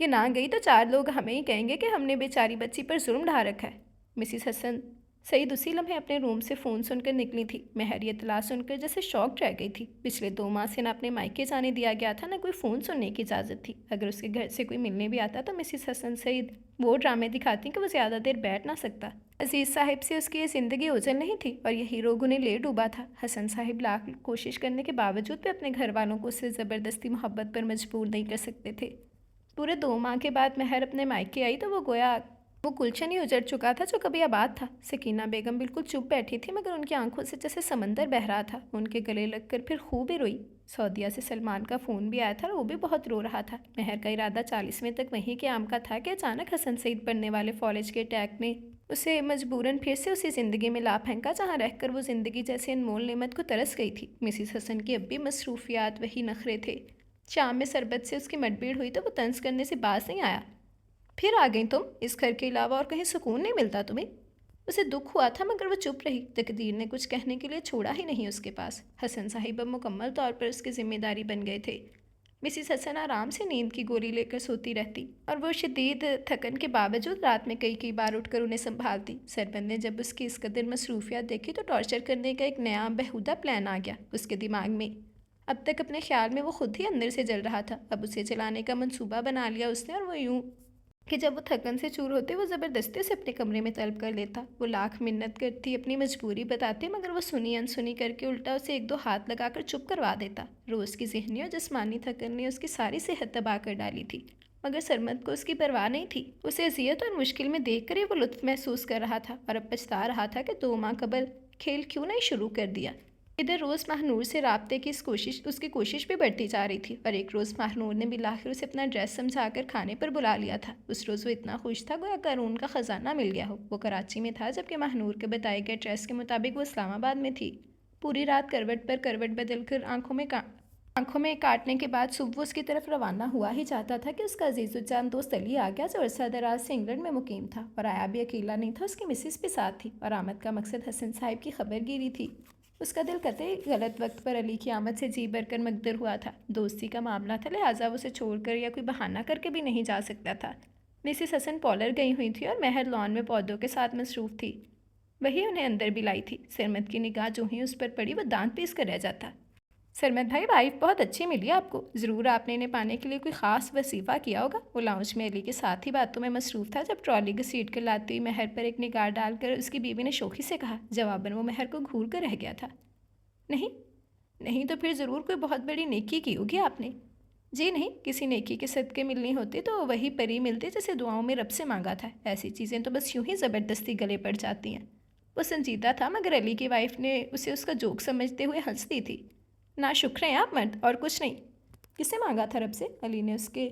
S1: یہ نہ گئی تو 4 لوگ ہمیں ہی کہیں گے کہ ہم نے بیچاری بچی پر ظلم ڈھا رکھا ہے۔ مسز حسن سعید اسی لمحے اپنے روم سے فون سن کر نکلی تھی۔ مہر یہ اطلاع سن کر جیسے شاک رہ گئی تھی۔ پچھلے 2 ماہ سے نہ اپنے مائکے جانے دیا گیا تھا، نہ کوئی فون سننے کی اجازت تھی۔ اگر اس کے گھر سے کوئی ملنے بھی آتا تو مسز حسن سعید وہ ڈرامے دکھاتی کہ وہ زیادہ دیر بیٹھ نہ سکتا۔ عزیز صاحب سے اس کی یہ زندگی اوجھل نہیں تھی اور یہی روگ انہیں لے ڈوبا تھا۔ حسن صاحب لاکھ کوشش کرنے کے باوجود بھی اپنے گھر والوں کو اس سے زبردستی محبت پر مجبور نہیں کر سکتے تھے۔ پورے 2 ماہ کے بعد مہر اپنے مائکے آئی تو وہ گویا وہ گلشن ہی اجڑ چکا تھا جو کبھی آباد تھا۔ سکینہ بیگم بالکل چپ بیٹھی تھی، مگر ان کی آنکھوں سے جیسے سمندر بہہ رہا تھا۔ ان کے گلے لگ کر پھر خوب ہی روئی۔ سعودیہ سے سلمان کا فون بھی آیا تھا اور وہ بھی بہت رو رہا تھا۔ مہر کا ارادہ 40ویں تک وہیں قیام کا تھا کہ اچانک حسن سعید پڑھنے والے فالج کے اٹیک نے اسے مجبوراً پھر سے اسی زندگی میں لا پھینکا جہاں رہ کر وہ زندگی جیسے انمول نعمت کو ترس گئی تھی۔ مسز حسن کی اب بھی مصروفیات وہی نخرے تھے۔ شام میں سربت سے اس کی مٹبھیڑ ہوئی تو وہ طنز کرنے سے باز نہیں آیا۔ پھر آ گئی تم؟ اس گھر کے علاوہ اور کہیں سکون نہیں ملتا تمہیں؟ اسے دکھ ہوا تھا مگر وہ چپ رہی۔ تقدیر نے کچھ کہنے کے لیے چھوڑا ہی نہیں اس کے پاس۔ حسن صاحب اب مکمل طور پر اس کی ذمہ داری بن گئے تھے۔ مسز حسن آرام سے نیند کی گولی لے کر سوتی رہتی اور وہ شدید تھکن کے باوجود رات میں کئی بار اٹھ کر انہیں سنبھالتی۔ سربند نے جب اس کی اس قدر مصروفیات دیکھی تو ٹارچر کرنے کا ایک نیا بےہودہ پلان آ گیا اس کے دماغ میں۔ اب تک اپنے خیال میں وہ خود ہی اندر سے جل رہا تھا، اب اسے جلانے کا منصوبہ بنا لیا اس نے، اور وہ یوں کہ جب وہ تھکن سے چور ہوتے وہ زبردستی سے اپنے کمرے میں طلب کر لیتا۔ وہ لاکھ منت کرتی، اپنی مجبوری بتاتے، مگر وہ سنی انسنی کر کے الٹا اسے 1-2 ہاتھ لگا کر چپ کروا دیتا۔ روز کی ذہنی اور جسمانی تھکن نے اس کی ساری صحت تباہ کر ڈالی تھی، مگر سرمد کو اس کی پرواہ نہیں تھی۔ اسے اذیت اور مشکل میں دیکھ کر ہی وہ لطف محسوس کر رہا تھا اور اب پچھتا رہا تھا کہ 2 ماہ قبل کھیل کیوں نہیں شروع کر دیا۔ ادھر روز ماہنور سے رابطے کی اس کی کوشش بھی بڑھتی جا رہی تھی اور ایک روز ماہنور نے بالآخر اسے اپنا ایڈریس سمجھا کر کھانے پر بلا لیا تھا۔ اس روز وہ اتنا خوش تھا گویا قارون کا خزانہ مل گیا ہو۔ وہ کراچی میں تھا جبکہ ماہنور کے بتائے گئے ایڈریس کے مطابق وہ اسلام آباد میں تھی۔ پوری رات کروٹ پر کروٹ بدل کر آنکھوں میں کاٹنے کے بعد صبح وہ اس کی طرف روانہ ہوا ہی چاہتا تھا کہ اس کا عزیز الجان دوست علی آ گیا جو عرصہ دراز سے انگلینڈ میں مقیم تھا، اور آیا بھی اکیلا نہیں تھا، اس کی مسز بھی ساتھ تھی، اور آمد کا مقصد حسن صاحب کی خبر گیری تھی۔ اس کا دل قطعی غلط وقت پر علی کی آمد سے جی بھر کر مقدر ہوا تھا۔ دوستی کا معاملہ تھا، لہٰذا وہ اسے چھوڑ کر یا کوئی بہانہ کر کے بھی نہیں جا سکتا تھا۔ مسز حسن پالر گئی ہوئی تھی اور مہر لان میں پودوں کے ساتھ مصروف تھی، وہی انہیں اندر بھی لائی تھی۔ سرمد کی نگاہ جو ہی اس پر پڑی وہ دانت پیس کر رہ جاتا۔ سرمد بھائی، وائف بہت اچھی ملی آپ کو، ضرور آپ نے انہیں پانے کے لیے کوئی خاص وظیفہ کیا ہوگا۔ وہ لاؤنج میں علی کے ساتھ ہی باتوں میں مصروف تھا جب ٹرالی گھسیٹ کر لاتی ہوئی مہر پر ایک نگاہ ڈال کر اس کی بیوی نے شوخی سے کہا۔ جواباً وہ مہر کو گھور کر رہ گیا تھا۔ نہیں تو پھر ضرور کوئی بہت بڑی نیکی کی ہوگی آپ نے۔ جی نہیں، کسی نیکی کے صدقے ملنی ہوتی تو وہی پری ملتی جسے دعاؤں میں رب سے مانگا تھا۔ ایسی چیزیں تو بس یوں ہی زبردستی گلے پڑ جاتی ہیں۔ وہ سنجیدہ تھا مگر علی کی وائف نے اسے اس کا جوک سمجھتے ہوئے ہنس دی تھی۔ نا شکر ہیں آپ مرد، اور کچھ نہیں۔ کسے مانگا تھا رب سے؟ علی نے اس کے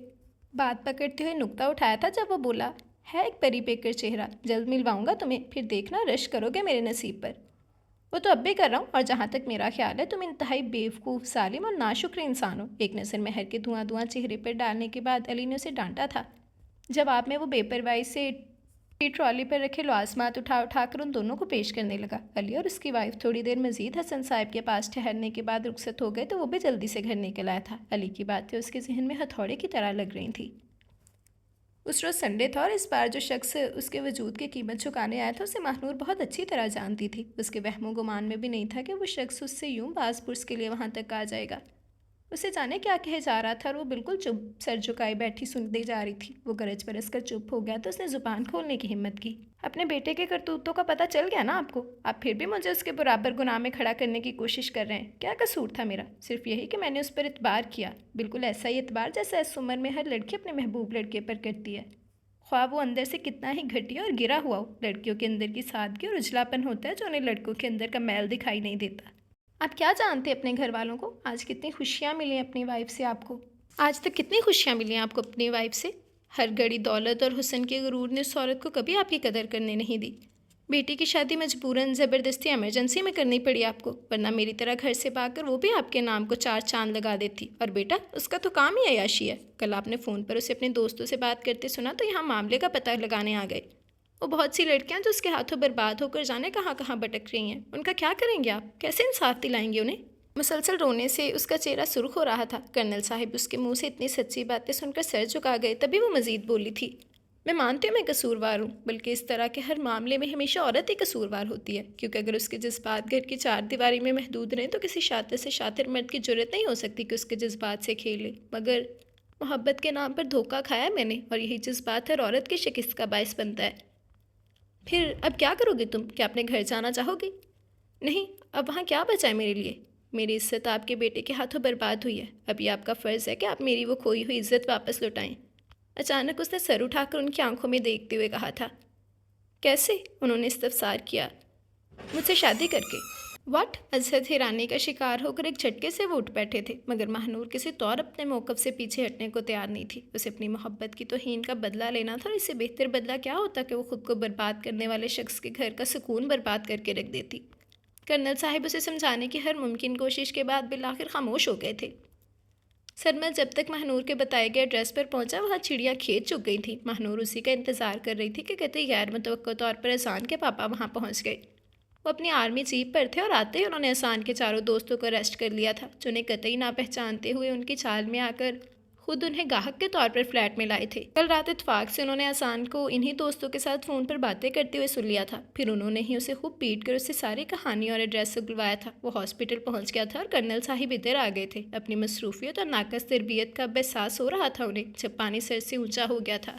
S1: بات پکڑتے ہوئے نکتہ اٹھایا تھا جب وہ بولا، ہے ایک پری پیکر چہرہ، جلد ملواؤں گا تمہیں، پھر دیکھنا رش کرو گے میرے نصیب پر۔ وہ تو اب بھی کر رہا ہوں، اور جہاں تک میرا خیال ہے تم انتہائی بیوقوف، ظالم اور ناشکر انسان ہو۔ ایک نظر مہر کے دھواں چہرے پر ڈالنے کے بعد علی نے اسے ڈانٹا تھا۔ جواب میں وہ بے پرواہی سے ٹرالی پر رکھے لوازمات اٹھا کر ان دونوں کو پیش کرنے لگا۔ علی اور اس کی وائف تھوڑی دیر مزید حسن صاحب کے پاس ٹھہرنے کے بعد رخصت ہو گئے تو وہ بھی جلدی سے گھر نکل آیا تھا۔ علی کی باتیں اس کے ذہن میں ہتھوڑے کی طرح لگ رہی تھیں۔ اس روز سنڈے تھا اور اس بار جو شخص اس کے وجود کی قیمت چکانے آیا تھا اسے ماہنور بہت اچھی طرح جانتی تھی۔ اس کے وہم و گمان میں بھی نہیں تھا کہ وہ شخص اس سے یوں باز پرس کے لیے وہاں تک آ جائے گا۔ اسے جانے کیا کہے جا رہا تھا اور وہ بالکل چپ سر جھکائے بیٹھی سنتی جا رہی تھی۔ وہ گرج برس کر چپ ہو گیا تو اس نے زبان کھولنے کی ہمت کی۔ اپنے بیٹے کے کرتوتوں کا پتہ چل گیا نا آپ کو؟ آپ پھر بھی مجھے اس کے برابر گناہ میں کھڑا کرنے کی کوشش کر رہے ہیں۔ کیا قصور تھا میرا؟ صرف یہی کہ میں نے اس پر اعتبار کیا، بالکل ایسا ہی اعتبار جیسا اس عمر میں ہر لڑکی اپنے محبوب لڑکے پر کرتی ہے، خواہ وہ اندر سے کتنا ہی گھٹیا اور گرا ہوا ہو۔ لڑکیوں کے اندر کی سادگی اور اجلاپن ہوتا ہے جو انہیں لڑکوں کے اندر کا میل دکھائی نہیں دیتا۔ آپ کیا جانتے اپنے گھر والوں کو؟ آج کتنی خوشیاں ملی اپنی وائف سے آپ کو، آج تک کتنی خوشیاں ملی ہیں آپ کو اپنی وائف سے۔ ہر گھڑی دولت اور حسن کے غرور نے اس عورت کو کبھی آپ کی قدر کرنے نہیں دی۔ بیٹی کی شادی مجبوراً زبردستی ایمرجنسی میں کرنی پڑی آپ کو، ورنہ میری طرح گھر سے بھاگ کر وہ بھی آپ کے نام کو 4 چاند لگا دیتی۔ اور بیٹا اس کا تو کام ہی عیاشی ہے۔ کل آپ نے فون پر اسے اپنے دوستوں سے بات کرتے سنا تو یہاں معاملے کا پتہ لگانے آ گئے۔ وہ بہت سی لڑکیاں جو اس کے ہاتھوں برباد ہو کر جانے کہاں کہاں بھٹک رہی ہیں، ان کا کیا کریں گے آپ؟ کیسے انصاف دلائیں گے انہیں؟ مسلسل رونے سے اس کا چہرہ سرخ ہو رہا تھا۔ کرنل صاحب اس کے منہ سے اتنی سچی باتیں سن کر سر جھکا گئے، تبھی وہ مزید بولی تھی، میں مانتی ہوں میں قصوروار ہوں، بلکہ اس طرح کے ہر معاملے میں ہمیشہ عورت ہی قصوروار ہوتی ہے، کیونکہ اگر اس کے جذبات گھر کی چار دیواری میں محدود رہیں تو کسی شاطر سے شاطر مرد کی جرأت نہیں ہو سکتی کہ اس کے جذبات سے کھیلے، مگر محبت کے نام پر دھوکہ کھایا میں نے، اور یہی جذبات ہر عورت کی شکست کا باعث بنتا ہے۔ پھر اب کیا کرو گے تم؟ کیا اپنے گھر جانا چاہو گی؟ نہیں، اب وہاں کیا بچا ہے میرے لیے؟ میری عزت آپ کے بیٹے کے ہاتھوں برباد ہوئی ہے، اب یہ آپ کا فرض ہے کہ آپ میری وہ کھوئی ہوئی عزت واپس لوٹائیں۔ اچانک اس نے سر اٹھا کر ان کی آنکھوں میں دیکھتے ہوئے کہا تھا۔ کیسے؟ انہوں نے استفسار کیا۔ مجھ سے شادی کر کے۔ واٹ؟ ازحد حیرانی کا شکار ہو کر ایک جھٹکے سے وہ اٹھ بیٹھے تھے، مگر ماہنور کسی طور اپنے موقف سے پیچھے ہٹنے کو تیار نہیں تھی۔ اسے اپنی محبت کی توہین کا بدلہ لینا تھا، اور اس سے بہتر بدلہ کیا ہوتا کہ وہ خود کو برباد کرنے والے شخص کے گھر کا سکون برباد کر کے رکھ دیتی۔ کرنل صاحب اسے سمجھانے کی ہر ممکن کوشش کے بعد بالآخر خاموش ہو گئے تھے۔ سرمد جب تک ماہنور کے بتائے گئے ایڈریس پر پہنچا، وہاں چڑیا کھیت چک گئی تھی۔ ماہنور اسی کا انتظار کر رہی تھی کہ قطعی غیر متوقع طور پر احسان کے پاپا وہاں پہنچ گئے۔ وہ اپنی آرمی جیپ پر تھے، اور آتے ہی انہوں نے احسان کے چاروں دوستوں کو اریسٹ کر لیا تھا، جو انہیں قطعی نہ پہچانتے ہوئے ان کی چال میں آ کر خود انہیں گاہک کے طور پر فلیٹ میں لائے تھے۔ کل رات اتفاق سے انہوں نے احسان کو انہی دوستوں کے ساتھ فون پر باتیں کرتے ہوئے سن لیا تھا، پھر انہوں نے ہی اسے خوب پیٹ کر اس سے ساری کہانی اور ایڈریس اگلوایا تھا۔ وہ ہاسپٹل پہنچ گیا تھا اور کرنل صاحب ادھر آ گئے تھے۔ اپنی مصروفیت اور ناقص تربیت کا اب احساس ہو رہا تھا انہیں، جب پانی سر سے اونچا ہو گیا تھا۔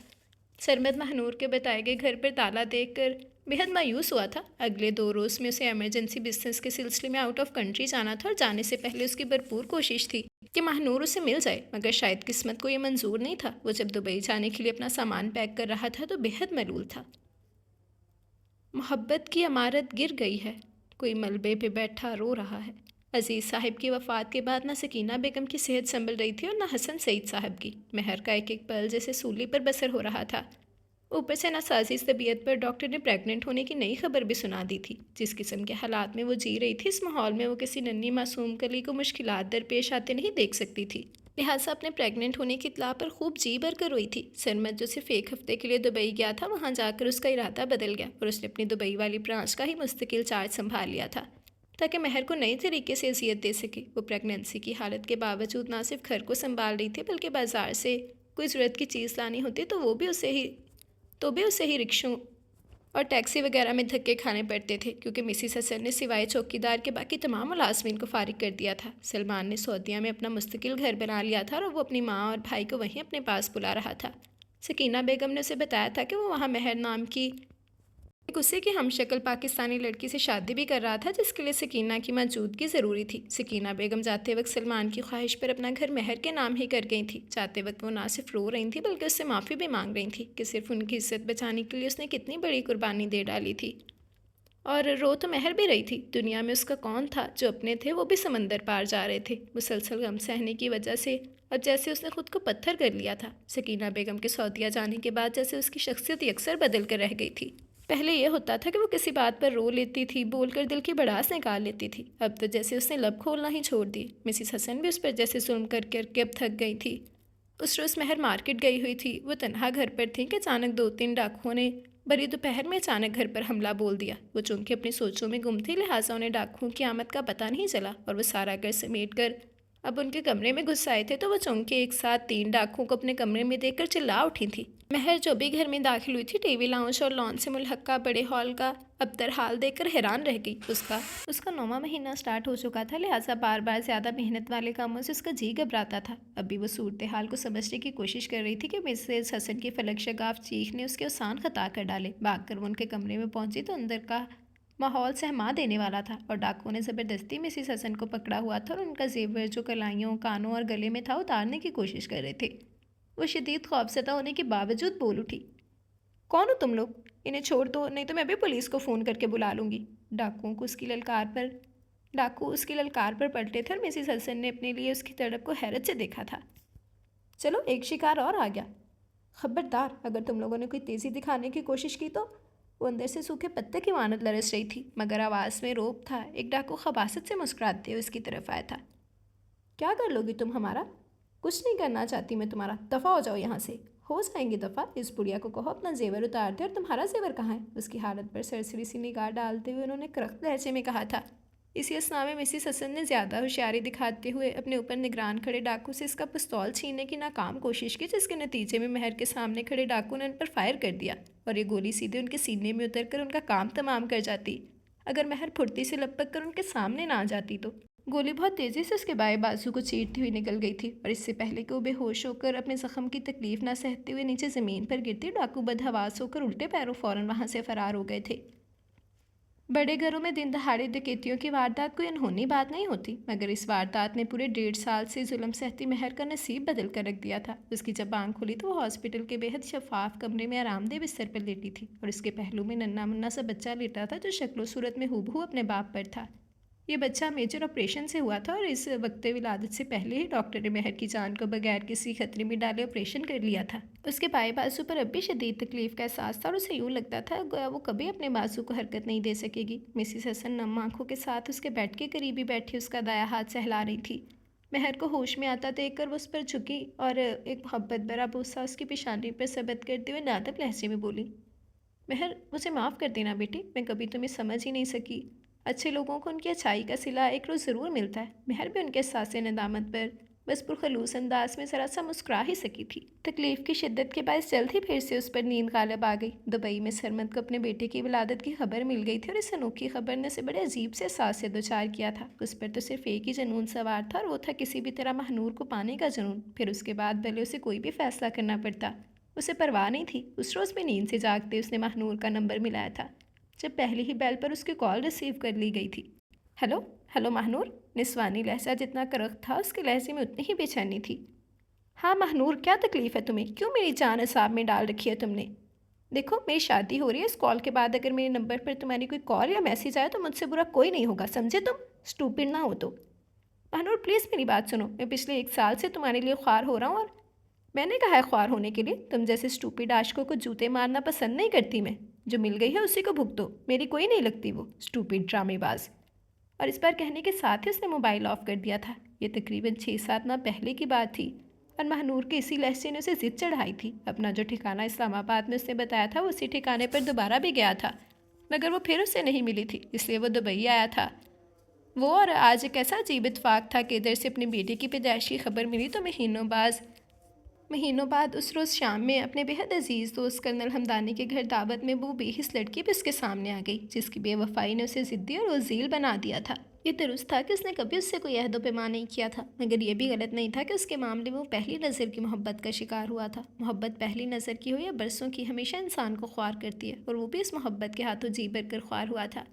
S1: سرمد ماہنور کے بتائے گئے گھر پر تالا دیکھ کر بےحد مایوس ہوا تھا۔ اگلے 2 روز میں اسے ایمرجنسی بزنس کے سلسلے میں آؤٹ آف کنٹری جانا تھا، اور جانے سے پہلے اس کی بھرپور کوشش تھی کہ ماہنور اسے مل جائے، مگر شاید قسمت کو یہ منظور نہیں تھا۔ وہ جب دبئی جانے کے لیے اپنا سامان پیک کر رہا تھا تو بےحد ملول تھا۔ محبت کی عمارت گر گئی ہے، کوئی ملبے پہ بیٹھا رو رہا ہے۔ عزیز صاحب کی وفات کے بعد نہ سکینہ بیگم کی صحت سنبھل رہی تھی اور نہ حسن سعید صاحب کی۔ مہر کا ایک ایک پل جیسے سولی پر بسر ہو رہا تھا۔ اوپر سے ناسازی طبیعت پر ڈاکٹر نے پریگننٹ ہونے کی نئی خبر بھی سنا دی تھی۔ جس قسم کے حالات میں وہ جی رہی تھی، اس ماحول میں وہ کسی ننھی معصوم کلی کو مشکلات درپیش آتے نہیں دیکھ سکتی تھی، لہٰذا اپنے پریگننٹ ہونے کی اطلاع پر خوب جی بھر کر روئی تھی۔ سرمد جو صرف 1 ہفتے کے لیے دبئی گیا تھا، وہاں جا کر اس کا ارادہ بدل گیا، اور اس نے اپنی دبئی والی برانچ کا ہی مستقل چارج سنبھال لیا تھا، تاکہ مہر کو نئے طریقے سے اذیت دے سکے۔ وہ پریگننسی کی حالت کے باوجود نہ صرف گھر کو سنبھال رہی تھی، بلکہ بازار سے کوئی ضرورت کی چیز لانی ہوتی تو بھی اسے ہی رکشوں اور ٹیکسی وغیرہ میں دھکے کھانے پڑتے تھے، کیونکہ مسز حسن نے سوائے چوکیدار کے باقی تمام ملازمین کو فارغ کر دیا تھا۔ سلمان نے سعودیہ میں اپنا مستقل گھر بنا لیا تھا، اور وہ اپنی ماں اور بھائی کو وہیں اپنے پاس بلا رہا تھا۔ سکینہ بیگم نے اسے بتایا تھا کہ وہ وہاں مہر نام کی ایک اسی کی ہم شکل پاکستانی لڑکی سے شادی بھی کر رہا تھا، جس کے لیے سکینہ کی موجودگی ضروری تھی۔ سکینہ بیگم جاتے وقت سلمان کی خواہش پر اپنا گھر مہر کے نام ہی کر گئی تھی۔ جاتے وقت وہ نہ صرف رو رہی تھی، بلکہ اس سے معافی بھی مانگ رہی تھی کہ صرف ان کی عزت بچانے کے لیے اس نے کتنی بڑی قربانی دے ڈالی تھی۔ اور رو تو مہر بھی رہی تھی۔ دنیا میں اس کا کون تھا؟ جو اپنے تھے وہ بھی سمندر پار جا رہے تھے، مسلسل غم سہنے کی وجہ سے، اور جیسے اس نے خود کو پتھر کر لیا تھا۔ سکینہ بیگم کے سعودیہ جانے کے بعد جیسے اس کی شخصیت یکسر بدل کر رہ گئی تھی۔ پہلے یہ ہوتا تھا کہ وہ کسی بات پر رو لیتی تھی، بول کر دل کی بڑاس نکال لیتی تھی، اب تو جیسے اس نے لب کھولنا ہی چھوڑ دی۔ مسز حسن بھی اس پر جیسے ظلم کر کے اب تھک گئی تھی۔ اس روز مہر مارکیٹ گئی ہوئی تھی، وہ تنہا گھر پر تھی کہ اچانک 2-3 ڈاکوؤں نے بری دوپہر میں اچانک گھر پر حملہ بول دیا۔ وہ چونکہ اپنی سوچوں میں گم تھی، لہٰذا انہیں ڈاکوؤں کی آمد کا پتہ نہیں چلا، اور وہ سارا گھر سمیٹ کر اب ان کے کمرے میں گھس آئے تھے، تو وہ چونکہ ایک ساتھ 3 ڈاکوؤں کو اپنے کمرے میں دیکھ کر چلا اٹھی تھی۔ مہر جو بھی گھر میں داخل ہوئی تھی، ٹی وی لاؤنج اور لان سے ملحقہ بڑے ہال کا ابتر حال دیکھ کر حیران رہ گئی۔ اس کا 9واں مہینہ سٹارٹ ہو چکا تھا، لہٰذا بار بار زیادہ محنت والے کاموں سے اس کا جی گھبراتا تھا۔ اب بھی وہ صورتحال کو سمجھنے کی کوشش کر رہی تھی کہ مسز حسن کی فلک شگاف چیخ نے اس کے اوسان خطا کر ڈالے۔ بھاگ کر وہ ان کے کمرے میں پہنچی تو اندر کا ماحول سہما دینے والا تھا، اور ڈاکوؤں نے زبردستی مسز حسن کو پکڑا ہوا تھا، اور ان کا زیور جو کلائیوں، کانوں اور گلے میں تھا اتارنے کی کوشش کر رہے تھے۔ وہ شدید خوفزدہ ہونے کے باوجود بول اٹھی، کون ہو تم لوگ؟ انہیں چھوڑ دو، نہیں تو میں بھی پولیس کو فون کر کے بلا لوں گی۔ ڈاکو اس کی للکار پر پلٹے تھے، اور مسز حسن نے اپنے لیے اس کی تڑپ کو حیرت سے دیکھا تھا۔ چلو ایک شکار اور آ گیا، خبردار اگر تم لوگوں نے کوئی تیزی دکھانے کی کوشش کی تو۔ وہ اندر سے سوکھے پتے کی مانند لرز رہی تھی، مگر آواز میں روب تھا۔ ایک ڈاکو خباثت سے مسکراتے ہوئے اس کی طرف آیا تھا۔ کیا کر لو گی تم ہمارا؟ کچھ نہیں کرنا چاہتی میں تمہارا، دفع ہو جاؤ یہاں سے۔ ہو جائیں گے دفع، اس بڑھیا کو کہو اپنا زیور اتار دے، اور تمہارا زیور کہاں ہے؟ اس کی حالت پر سرسری سی نگاہ ڈالتے ہوئے انہوں نے کرخت لہجے میں کہا تھا۔ اسی اسنا میں مسز حسن نے زیادہ ہوشیاری دکھاتے ہوئے اپنے اوپر نگران کھڑے ڈاکو سے اس کا پستول چھیننے کی ناکام کوشش کی، جس کے نتیجے میں مہر کے سامنے کھڑے ڈاکو نے ان پر فائر کر دیا اور یہ گولی سیدھے ان کے سینے میں اتر کر ان کا کام تمام کر جاتی۔ اگر مہر پھرتی سے لپک کر ان کے سامنے نہ آ جاتی تو گولی بہت تیزی سے اس کے بائیں بازو کو چیرتی ہوئی نکل گئی تھی، اور اس سے پہلے کہ وہ بے ہوش ہو کر اپنے زخم کی تکلیف نہ سہتے ہوئے نیچے زمین پر گرتی، ڈاکو بدحواس ہو کر الٹے پیروں فوراً وہاں سے فرار ہو گئے تھے۔ بڑے گھروں میں دن دہاڑے ڈکیتیوں کی واردات کوئی انہونی بات نہیں ہوتی، مگر اس واردات نے پورے 1.5 سال سے ظلم سہتی مہر کا نصیب بدل کر رکھ دیا تھا۔ اس کی جب آنکھ کھلی تو وہ ہاسپٹل کے بے حد شفاف کمرے میں آرام دہ بستر پر لیٹی تھی، اور اس کے پہلو میں ننھا منا سا بچہ لیٹا تھا جو شکل و صورت میں ہو اپنے باپ پر تھا۔ یہ بچہ میجر آپریشن سے ہوا تھا، اور اس وقت ولادت سے پہلے ہی ڈاکٹر نے مہر کی جان کو بغیر کسی خطرے میں ڈالے آپریشن کر لیا تھا۔ اس کے بائیں بازو پر اب بھی شدید تکلیف کا احساس تھا، اور اسے یوں لگتا تھا گویا وہ کبھی اپنے بازو کو حرکت نہیں دے سکے گی۔ مسز حسن نم آنکھوں کے ساتھ اس کے بیڈ کے قریب ہی بیٹھی اس کا دایاں ہاتھ سہلا رہی تھی۔ مہر کو ہوش میں آتا دیکھ کر وہ اس پر جھکی اور ایک محبت بھرا بوسہ اس کی پیشانی پر ثبت کرتے ہوئے نادب لہجے میں بولی، مہر مجھے معاف کر دینا بیٹی، میں کبھی تمہیں سمجھ ہی نہیں سکی۔ اچھے لوگوں کو ان کی اچھائی کا صلہ ایک روز ضرور ملتا ہے۔ مہر بھی ان کے احساس ندامت پر بس پرخلوص انداز میں ذرا سا مسکرا ہی سکی تھی۔ تکلیف کی شدت کے باعث جلد ہی پھر سے اس پر نیند غالب آ گئی۔ دبئی میں سرمد کو اپنے بیٹے کی ولادت کی خبر مل گئی تھی، اور اس انوکھی خبر نے اسے بڑے عجیب سے احساس سے دوچار کیا تھا۔ اس پر تو صرف ایک ہی جنون سوار تھا، اور وہ تھا کسی بھی طرح ماہنور کو پانے کا جنون۔ پھر اس کے بعد بھلے اسے کوئی بھی فیصلہ کرنا پڑتا، اسے پرواہ نہیں تھی۔ اس روز بھی نیند سے جاگتے اس نے ماہنور کا نمبر ملایا تھا، جب پہلی ہی بیل پر اس کی کال ریسیو کر لی گئی تھی۔ ہیلو ہیلو ماہنور، نسوانی لہجہ جتنا کرخت تھا اس کے لہجے میں اتنی ہی بے چینی تھی۔ ہاں ماہنور، کیا تکلیف ہے تمہیں؟ کیوں میری جان عذاب میں ڈال رکھی ہے تم نے؟ دیکھو میری شادی ہو رہی ہے، اس کال کے بعد اگر میرے نمبر پر تمہاری کوئی کال یا میسیج آئے تو مجھ سے برا کوئی نہیں ہوگا، سمجھے تم؟ اسٹوپڈ نہ ہو تو۔ ماہنور پلیز میری بات سنو، میں پچھلے 1 سال سے تمہارے لیے خوار ہو رہا ہوں، اور میں نے کہا ہے خوار ہونے کے لیے؟ تم جیسے اسٹوپڈ عاشقوں کو جوتے مارنا پسند نہیں کرتی میں۔ جو مل گئی ہے اسی کو بھگتو، میری کوئی نہیں لگتی وہ اسٹوپڈ ڈرامے باز۔ اور اس بار کہنے کے ساتھ ہی اس نے موبائل آف کر دیا تھا۔ یہ تقریباً 6-7 ماہ پہلے کی بات تھی، اور ماہنور کے اسی لہجے نے اسے ضد چڑھائی تھی۔ اپنا جو ٹھکانہ اسلام آباد میں اس نے بتایا تھا وہ اسی ٹھکانے پر دوبارہ بھی گیا تھا، مگر وہ پھر اسے نہیں ملی تھی، اس لیے وہ دبئی آیا تھا۔ وہ اور آج ایک ایسا عجیب اتفاق تھا کہ ادھر سے اپنی بیٹی کی پیدائشی خبر ملی تو مہینوں بعد اس روز شام میں اپنے بے حد عزیز دوست کرنل ہمدانی کے گھر دعوت میں وہ بے حس لڑکی بھی اس کے سامنے آ گئی، جس کی بے وفائی نے اسے ضدی اور عزیل بنا دیا تھا۔ یہ درست تھا کہ اس نے کبھی اس سے کوئی عہد و پیمان نہیں کیا تھا، مگر یہ بھی غلط نہیں تھا کہ اس کے معاملے میں وہ پہلی نظر کی محبت کا شکار ہوا تھا۔ محبت پہلی نظر کی ہو یا برسوں کی، ہمیشہ انسان کو خوار کرتی ہے، اور وہ بھی اس محبت کے ہاتھوں جی بھر کر خوار ہوا تھا۔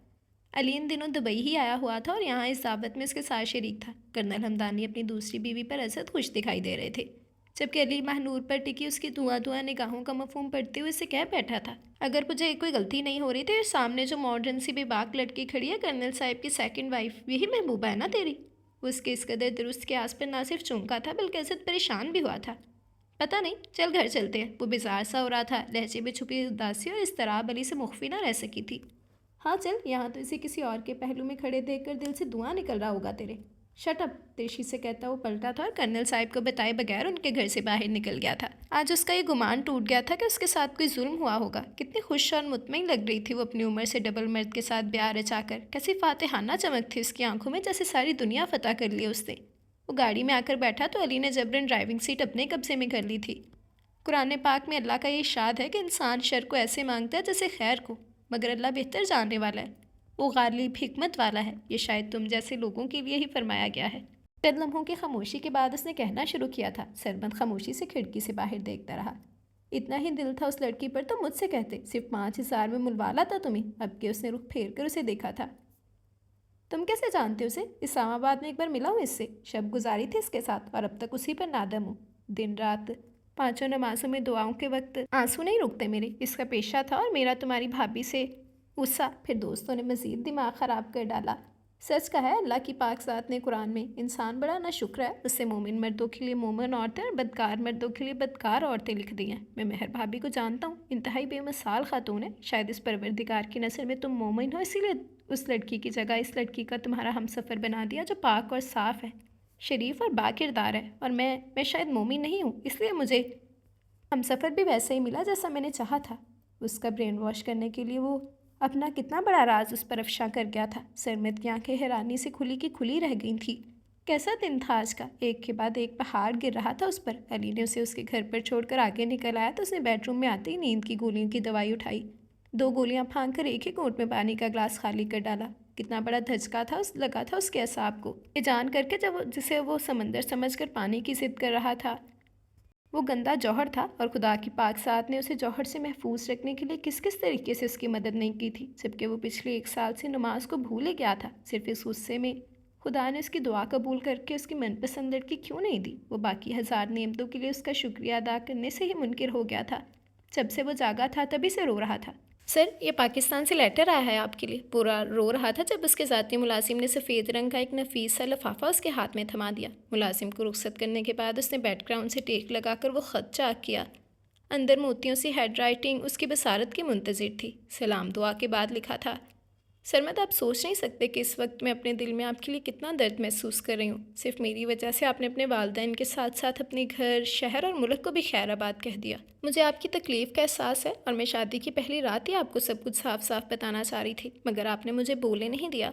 S1: علی ان دنوں دبئی ہی آیا ہوا تھا، اور یہاں اس دعوت میں اس کے ساتھ شریک تھا۔ کرنل ہمدانی اپنی دوسری بیوی پر ازحد خوش دکھائی دے رہے تھے، جبکہ علی ماہنور پر ٹکی اس کی دھواں نگاہوں کا مفہوم پڑھتے ہوئے اسے کہہ بیٹھا تھا، اگر مجھے کوئی غلطی نہیں ہو رہی تو یہ سامنے جو ماڈرن سی بے باک لڑکی کھڑی ہے کرنل صاحب کی سیکنڈ وائف، یہی محبوبہ ہے نا تیری؟ وہ اس کے اس قدر درست کے آس پر نہ صرف چونکا تھا بلکہ ازحد پریشان بھی ہوا تھا۔ پتہ نہیں، چل گھر چلتے ہیں، وہ بیزار سا ہو رہا تھا، لہجے میں چھپی اداسی اور اضطراب علی سے مخفی نہ رہ سکی تھی۔ ہاں چل، یہاں تو اسے کسی اور کے پہلو میں کھڑے دیکھ کر دل سے دھواں نکل رہا ہوگا تیرے۔ شٹ اپ، تیشی سے کہتا وہ پلٹا تھا اور کرنل صاحب کو بتائے بغیر ان کے گھر سے باہر نکل گیا تھا۔ آج اس کا یہ گمان ٹوٹ گیا تھا کہ اس کے ساتھ کوئی ظلم ہوا ہوگا۔ کتنی خوش اور مطمئن لگ رہی تھی وہ اپنی عمر سے ڈبل مرد کے ساتھ بیاہ رچا کر، کیسی فاتحانہ چمک تھی اس کی آنکھوں میں، جیسے ساری دنیا فتح کر لی اس نے۔ وہ گاڑی میں آ کر بیٹھا تو علی نے جبراً ڈرائیونگ سیٹ اپنے قبضے میں کر لی تھی۔ قرآن پاک میں اللہ کا یہ ارشاد ہے کہ انسان شر کو ایسے مانگتا ہے جیسے خیر کو، مگر اللہ بہتر جاننے والا ہے، وہ غالب حکمت والا ہے، یہ شاید تم جیسے لوگوں کے لیے ہی فرمایا گیا ہے۔ چند لمحوں کی خاموشی کے بعد اس نے کہنا شروع کیا تھا۔ سربند خاموشی سے کھڑکی سے باہر دیکھتا رہا۔ اتنا ہی دل تھا اس لڑکی پر تو مجھ سے کہتے، صرف 5,000 میں ملوالا تھا تمہیں۔ اب کہ اس نے رخ پھیر کر اسے دیکھا تھا۔ تم کیسے جانتے اسے؟ اسلام آباد میں ایک بار ملا ہوں اس سے، شب گزاری تھی اس کے ساتھ، اور اب تک اسی پر نادم ہوں۔ دن رات 5 نمازوں میں دعاؤں کے وقت آنسو نہیں رکتے میرے، اس کا پیشہ تھا، اور میرا تمہاری بھابھی سے غصہ۔ پھر دوستوں نے مزید دماغ خراب کر ڈالا۔ سچ کہا ہے اللہ کی پاک ذات نے قرآن میں، انسان بڑا نہ شکر ہے، اس سے مومن مردوں کے لیے مومن عورتیں اور بدکار مردوں کے لیے بدکار عورتیں لکھ دی ہیں۔ میں مہر بھابھی کو جانتا ہوں، انتہائی بے مثال خاتون ہے، شاید اس پروردگار کی نظر میں تم مومن ہو، اسی لیے اس لڑکی کی جگہ اس لڑکی کا تمہارا ہم سفر بنا دیا جو پاک اور صاف ہے، شریف اور با کردار ہے، اور میں شاید مومن نہیں ہوں، اس لیے مجھے ہم سفر بھی ویسا ہی ملا جیسا میں نے چاہا تھا۔ اس کا برین واش کرنے کے لیے وہ اپنا کتنا بڑا راز اس پر افشاں کر گیا تھا۔ سرمد کی آنکھیں حیرانی سے کھلی کی کھلی رہ گئی تھیں۔ کیسا دن تھا آج کا؟ ایک کے بعد ایک پہاڑ گر رہا تھا اس پر۔ علی نے اسے اس کے گھر پر چھوڑ کر آگے نکل آیا تو اس نے بیڈ روم میں آتے ہی نیند کی گولیوں کی دوائی اٹھائی، 2 گولیاں پھانک کر ایک ہی گھونٹ میں پانی کا گلاس خالی کر ڈالا۔ کتنا بڑا دھچکا تھا لگا تھا اس کے اعصاب کو، یہ جان کر کے جسے وہ سمندر سمجھ کر پانی کی ضد کر رہا تھا وہ گندا جوہر تھا، اور خدا کی پاک ذات نے اسے جوہر سے محفوظ رکھنے کے لیے کس کس طریقے سے اس کی مدد نہیں کی تھی، جبکہ وہ پچھلے 1 سال سے نماز کو بھول ہی گیا تھا۔ صرف اس غصے میں خدا نے اس کی دعا قبول کر کے اس کی من پسند لڑکی کیوں نہیں دی؟ وہ باقی 1000 نعمتوں کے لیے اس کا شکریہ ادا کرنے سے ہی منکر ہو گیا تھا۔ جب سے وہ جاگا تھا تبھی سے رو رہا تھا۔ سر، یہ پاکستان سے لیٹر آیا ہے آپ کے لیے۔ پورا رو رہا تھا جب اس کے ذاتی ملازم نے سفید رنگ کا ایک نفیس سا لفافہ اس کے ہاتھ میں تھما دیا۔ ملازم کو رخصت کرنے کے بعد اس نے بیک گراؤنڈ سے ٹیک لگا کر وہ خط چاک کیا۔ اندر موتیوں سی ہیڈ رائٹنگ اس کی بصارت کی منتظر تھی۔ سلام دعا کے بعد لکھا تھا، سرمد، آپ سوچ نہیں سکتے کہ اس وقت میں اپنے دل میں آپ کے لیے کتنا درد محسوس کر رہی ہوں۔ صرف میری وجہ سے آپ نے اپنے والدین کے ساتھ ساتھ اپنے گھر، شہر اور ملک کو بھی خیر آباد کہہ دیا۔ مجھے آپ کی تکلیف کا احساس ہے، اور میں شادی کی پہلی رات ہی آپ کو سب کچھ صاف صاف بتانا چاہ رہی تھی، مگر آپ نے مجھے بولے نہیں دیا۔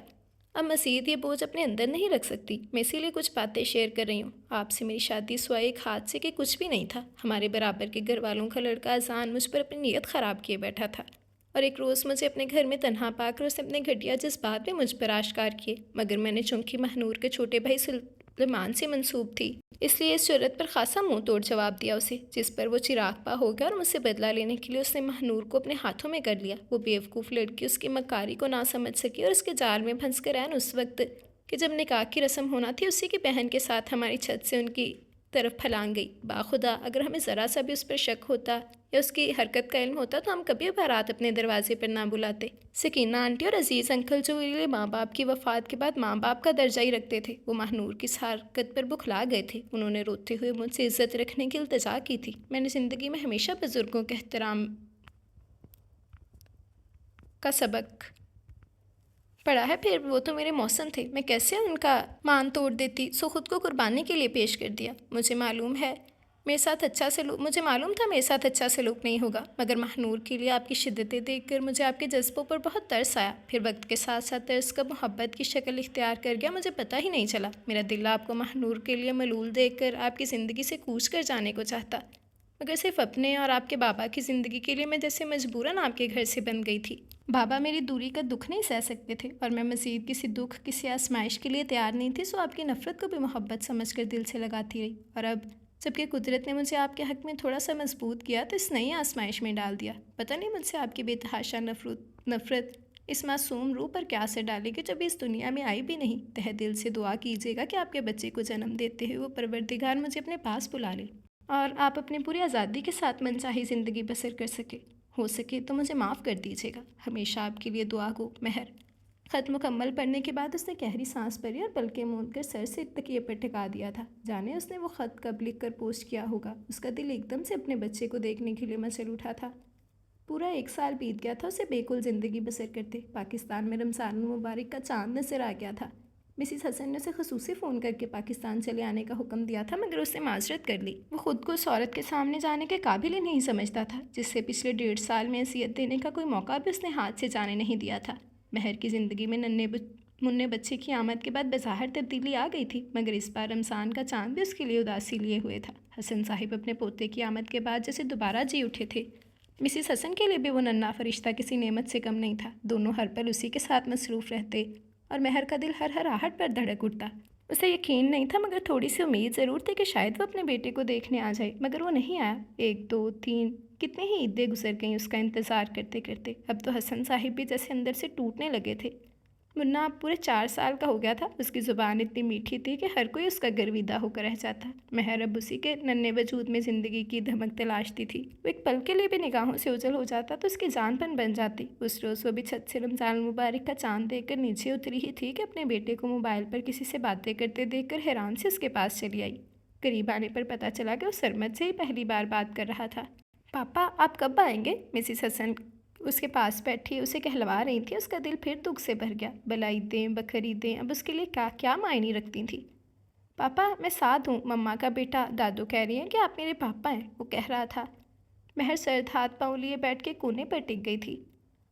S1: اب مزید یہ بوجھ اپنے اندر نہیں رکھ سکتی، میں اسی لیے کچھ باتیں شیئر کر رہی ہوں۔ آپ سے میری شادی سوائے ایک حادثے کے کچھ بھی نہیں تھا۔ ہمارے برابر کے گھر والوں کا لڑکا اذان مجھ پر اپنی نیت خراب کیے بیٹھا تھا، اور ایک روز مجھے اپنے گھر میں تنہا پا کر اس نے اپنے گھٹیا جذبات بھی مجھ پر آشکار کیے، مگر میں نے چونکہ مہنور کے چھوٹے بھائی سلیمان سے منسوب تھی، اس لیے اس جرأت پر خاصا منہ توڑ جواب دیا اسے، جس پر وہ چراغ پا ہو گیا اور مجھ سے بدلہ لینے کے لیے اس نے مہنور کو اپنے ہاتھوں میں کر لیا۔ وہ بیوقوف لڑکی اس کی مکاری کو نہ سمجھ سکی اور اس کے جال میں پھنس کر عین اس وقت کہ جب نکاح کی رسم ہونا تھی اسی کی بہن کے ساتھ ہماری چھت سے ان کی طرف پھلانگ گئی۔ باخدا اگر ہمیں ذرا سا بھی اس پر شک ہوتا یا اس کی حرکت کا علم ہوتا تو ہم کبھی بارات اپنے دروازے پر نہ بلاتے۔ سکینہ آنٹی اور عزیز انکل جو میرے ماں باپ کی وفات کے بعد ماں باپ کا درجہ ہی رکھتے تھے، وہ مہنور کی اس حرکت پر بکھلا گئے تھے۔ انہوں نے روتے ہوئے مجھ سے عزت رکھنے کی التجا کی تھی۔ میں نے زندگی میں ہمیشہ بزرگوں کے احترام کا سبق پڑھا ہے، پھر وہ تو میرے محسن تھے، میں کیسے ان کا مان توڑ دیتی؟ سو خود کو قربانی کے لیے پیش کر دیا۔ مجھے معلوم تھا میرے ساتھ اچھا سلوک نہیں ہوگا، مگر مہنور کے لیے آپ کی شدتیں دیکھ کر مجھے آپ کے جذبوں پر بہت ترس آیا۔ پھر وقت کے ساتھ ساتھ ترس کا محبت کی شکل اختیار کر گیا، مجھے پتہ ہی نہیں چلا۔ میرا دل آپ کو مہنور کے لیے ملول دیکھ کر آپ کی زندگی سے کوچ کر جانے کو چاہتا، مگر صرف اپنے اور آپ کے بابا کی زندگی کے لیے میں جیسے مجبوراً آپ کے گھر سے بن گئی تھی۔ بابا میری دوری کا دکھ نہیں سہ سکتے تھے، اور میں مزید کسی دکھ، کسی آزمائش کے لیے تیار نہیں تھی، سو آپ کی نفرت کو بھی محبت سمجھ کر دل سے لگاتی رہی، اور اب جب کہ قدرت نے مجھے آپ کے حق میں تھوڑا سا مضبوط کیا تو اس نئی آزمائش میں ڈال دیا۔ پتہ نہیں مجھ سے آپ کی بے تحاشا نفرت اس معصوم روح پر کیا اثر ڈالے گی جو ابھی اس دنیا میں آئی بھی نہیں۔ تہ دل سے دعا کیجیے گا کہ آپ کے بچے کو جنم دیتے ہوئے وہ پروردگار مجھے اپنے پاس بلا لے، اور آپ اپنی پوری آزادی کے ساتھ منچاہی زندگی بسر کر سکے۔ ہو سکے تو مجھے معاف کر دیجیے گا۔ ہمیشہ آپ کے لیے دعا گو، مہر۔ خط مکمل پڑھنے کے بعد اس نے گہری سانس بھری اور پلکیں موند کر سر سے تکیے پر ٹکا دیا تھا۔ جانے اس نے وہ خط کب لکھ کر پوسٹ کیا ہوگا۔ اس کا دل ایک دم سے اپنے بچے کو دیکھنے کے لیے مچل اٹھا تھا۔ پورا 1 سال بیت گیا تھا اسے بے کل زندگی بسر کرتے۔ پاکستان میں رمضان المبارک کا چاند نظر آ گیا تھا۔ مسز حسن نے اسے خصوصی فون کر کے پاکستان چلے آنے کا حکم دیا تھا، مگر اس نے معذرت کر لی۔ وہ خود کو اس عورت کے سامنے جانے کے قابل ہی نہیں سمجھتا تھا جس سے پچھلے 1.5 سال میں اذیت دینے کا کوئی موقع بھی اس نے ہاتھ سے جانے نہیں دیا تھا۔ مہر کی زندگی میں مننے بچے کی آمد کے بعد بظاہر تبدیلی آ گئی تھی، مگر اس بار رمضان کا چاند بھی اس کے لیے اداسی لیے ہوئے تھا۔ حسن صاحب اپنے پوتے کی آمد کے بعد جیسے دوبارہ جی اٹھے تھے۔ مسز حسن کے لیے بھی وہ ننھا فرشتہ کسی نعمت سے کم نہیں تھا۔ دونوں ہر پل اسی کے ساتھ مصروف رہتے، اور مہر کا دل ہر آہٹ پر دھڑک اٹھتا۔ اسے یقین نہیں تھا، مگر تھوڑی سی امید ضرور تھی کہ شاید وہ اپنے بیٹے کو دیکھنے آ جائے، مگر وہ نہیں آیا۔ 1 2 3 کتنی ہی عیدیں گزر گئیں اس کا انتظار کرتے کرتے۔ اب تو حسن صاحب بھی جیسے اندر سے ٹوٹنے لگے تھے۔ منا اب پورے 4 سال کا ہو گیا تھا۔ اس کی زبان اتنی میٹھی تھی کہ ہر کوئی اس کا گرویدہ ہو کر رہ جاتا۔ مہر اب اسی کے ننھے وجود میں زندگی کی دھمک تلاشتی تھی۔ وہ ایک پل کے لیے بھی نگاہوں سے اوجھل ہو جاتا تو اس کی جان پن بن جاتی۔ اس روز وہ بھی چھت سے رمضان المبارک کا چاند دیکھ کر نیچے اتری ہی تھی کہ اپنے بیٹے کو موبائل پر کسی سے باتیں کرتے دیکھ کر حیران سے اس کے پاس چلی آئی۔ قریب آنے پر پتہ چلا کہ وہ سرمد سے ہی پہلی بار بات کر رہا تھا۔ پاپا آپ کب آئیں گے؟ مسز حسن اس کے پاس بیٹھی اسے کہلوا رہی تھی۔ اس کا دل پھر دکھ سے بھر گیا۔ بلعیدیں بقرعیدیں اب اس کے لیے کیا معنی رکھتی تھیں۔ پاپا میں سعد ہوں، مما کا بیٹا، دادو کہہ رہی ہیں کہ آپ میرے پاپا ہیں، وہ کہہ رہا تھا۔ مہر سرد ہاتھ پاؤں لیے بیٹھ کے کونے پر ٹک گئی تھی۔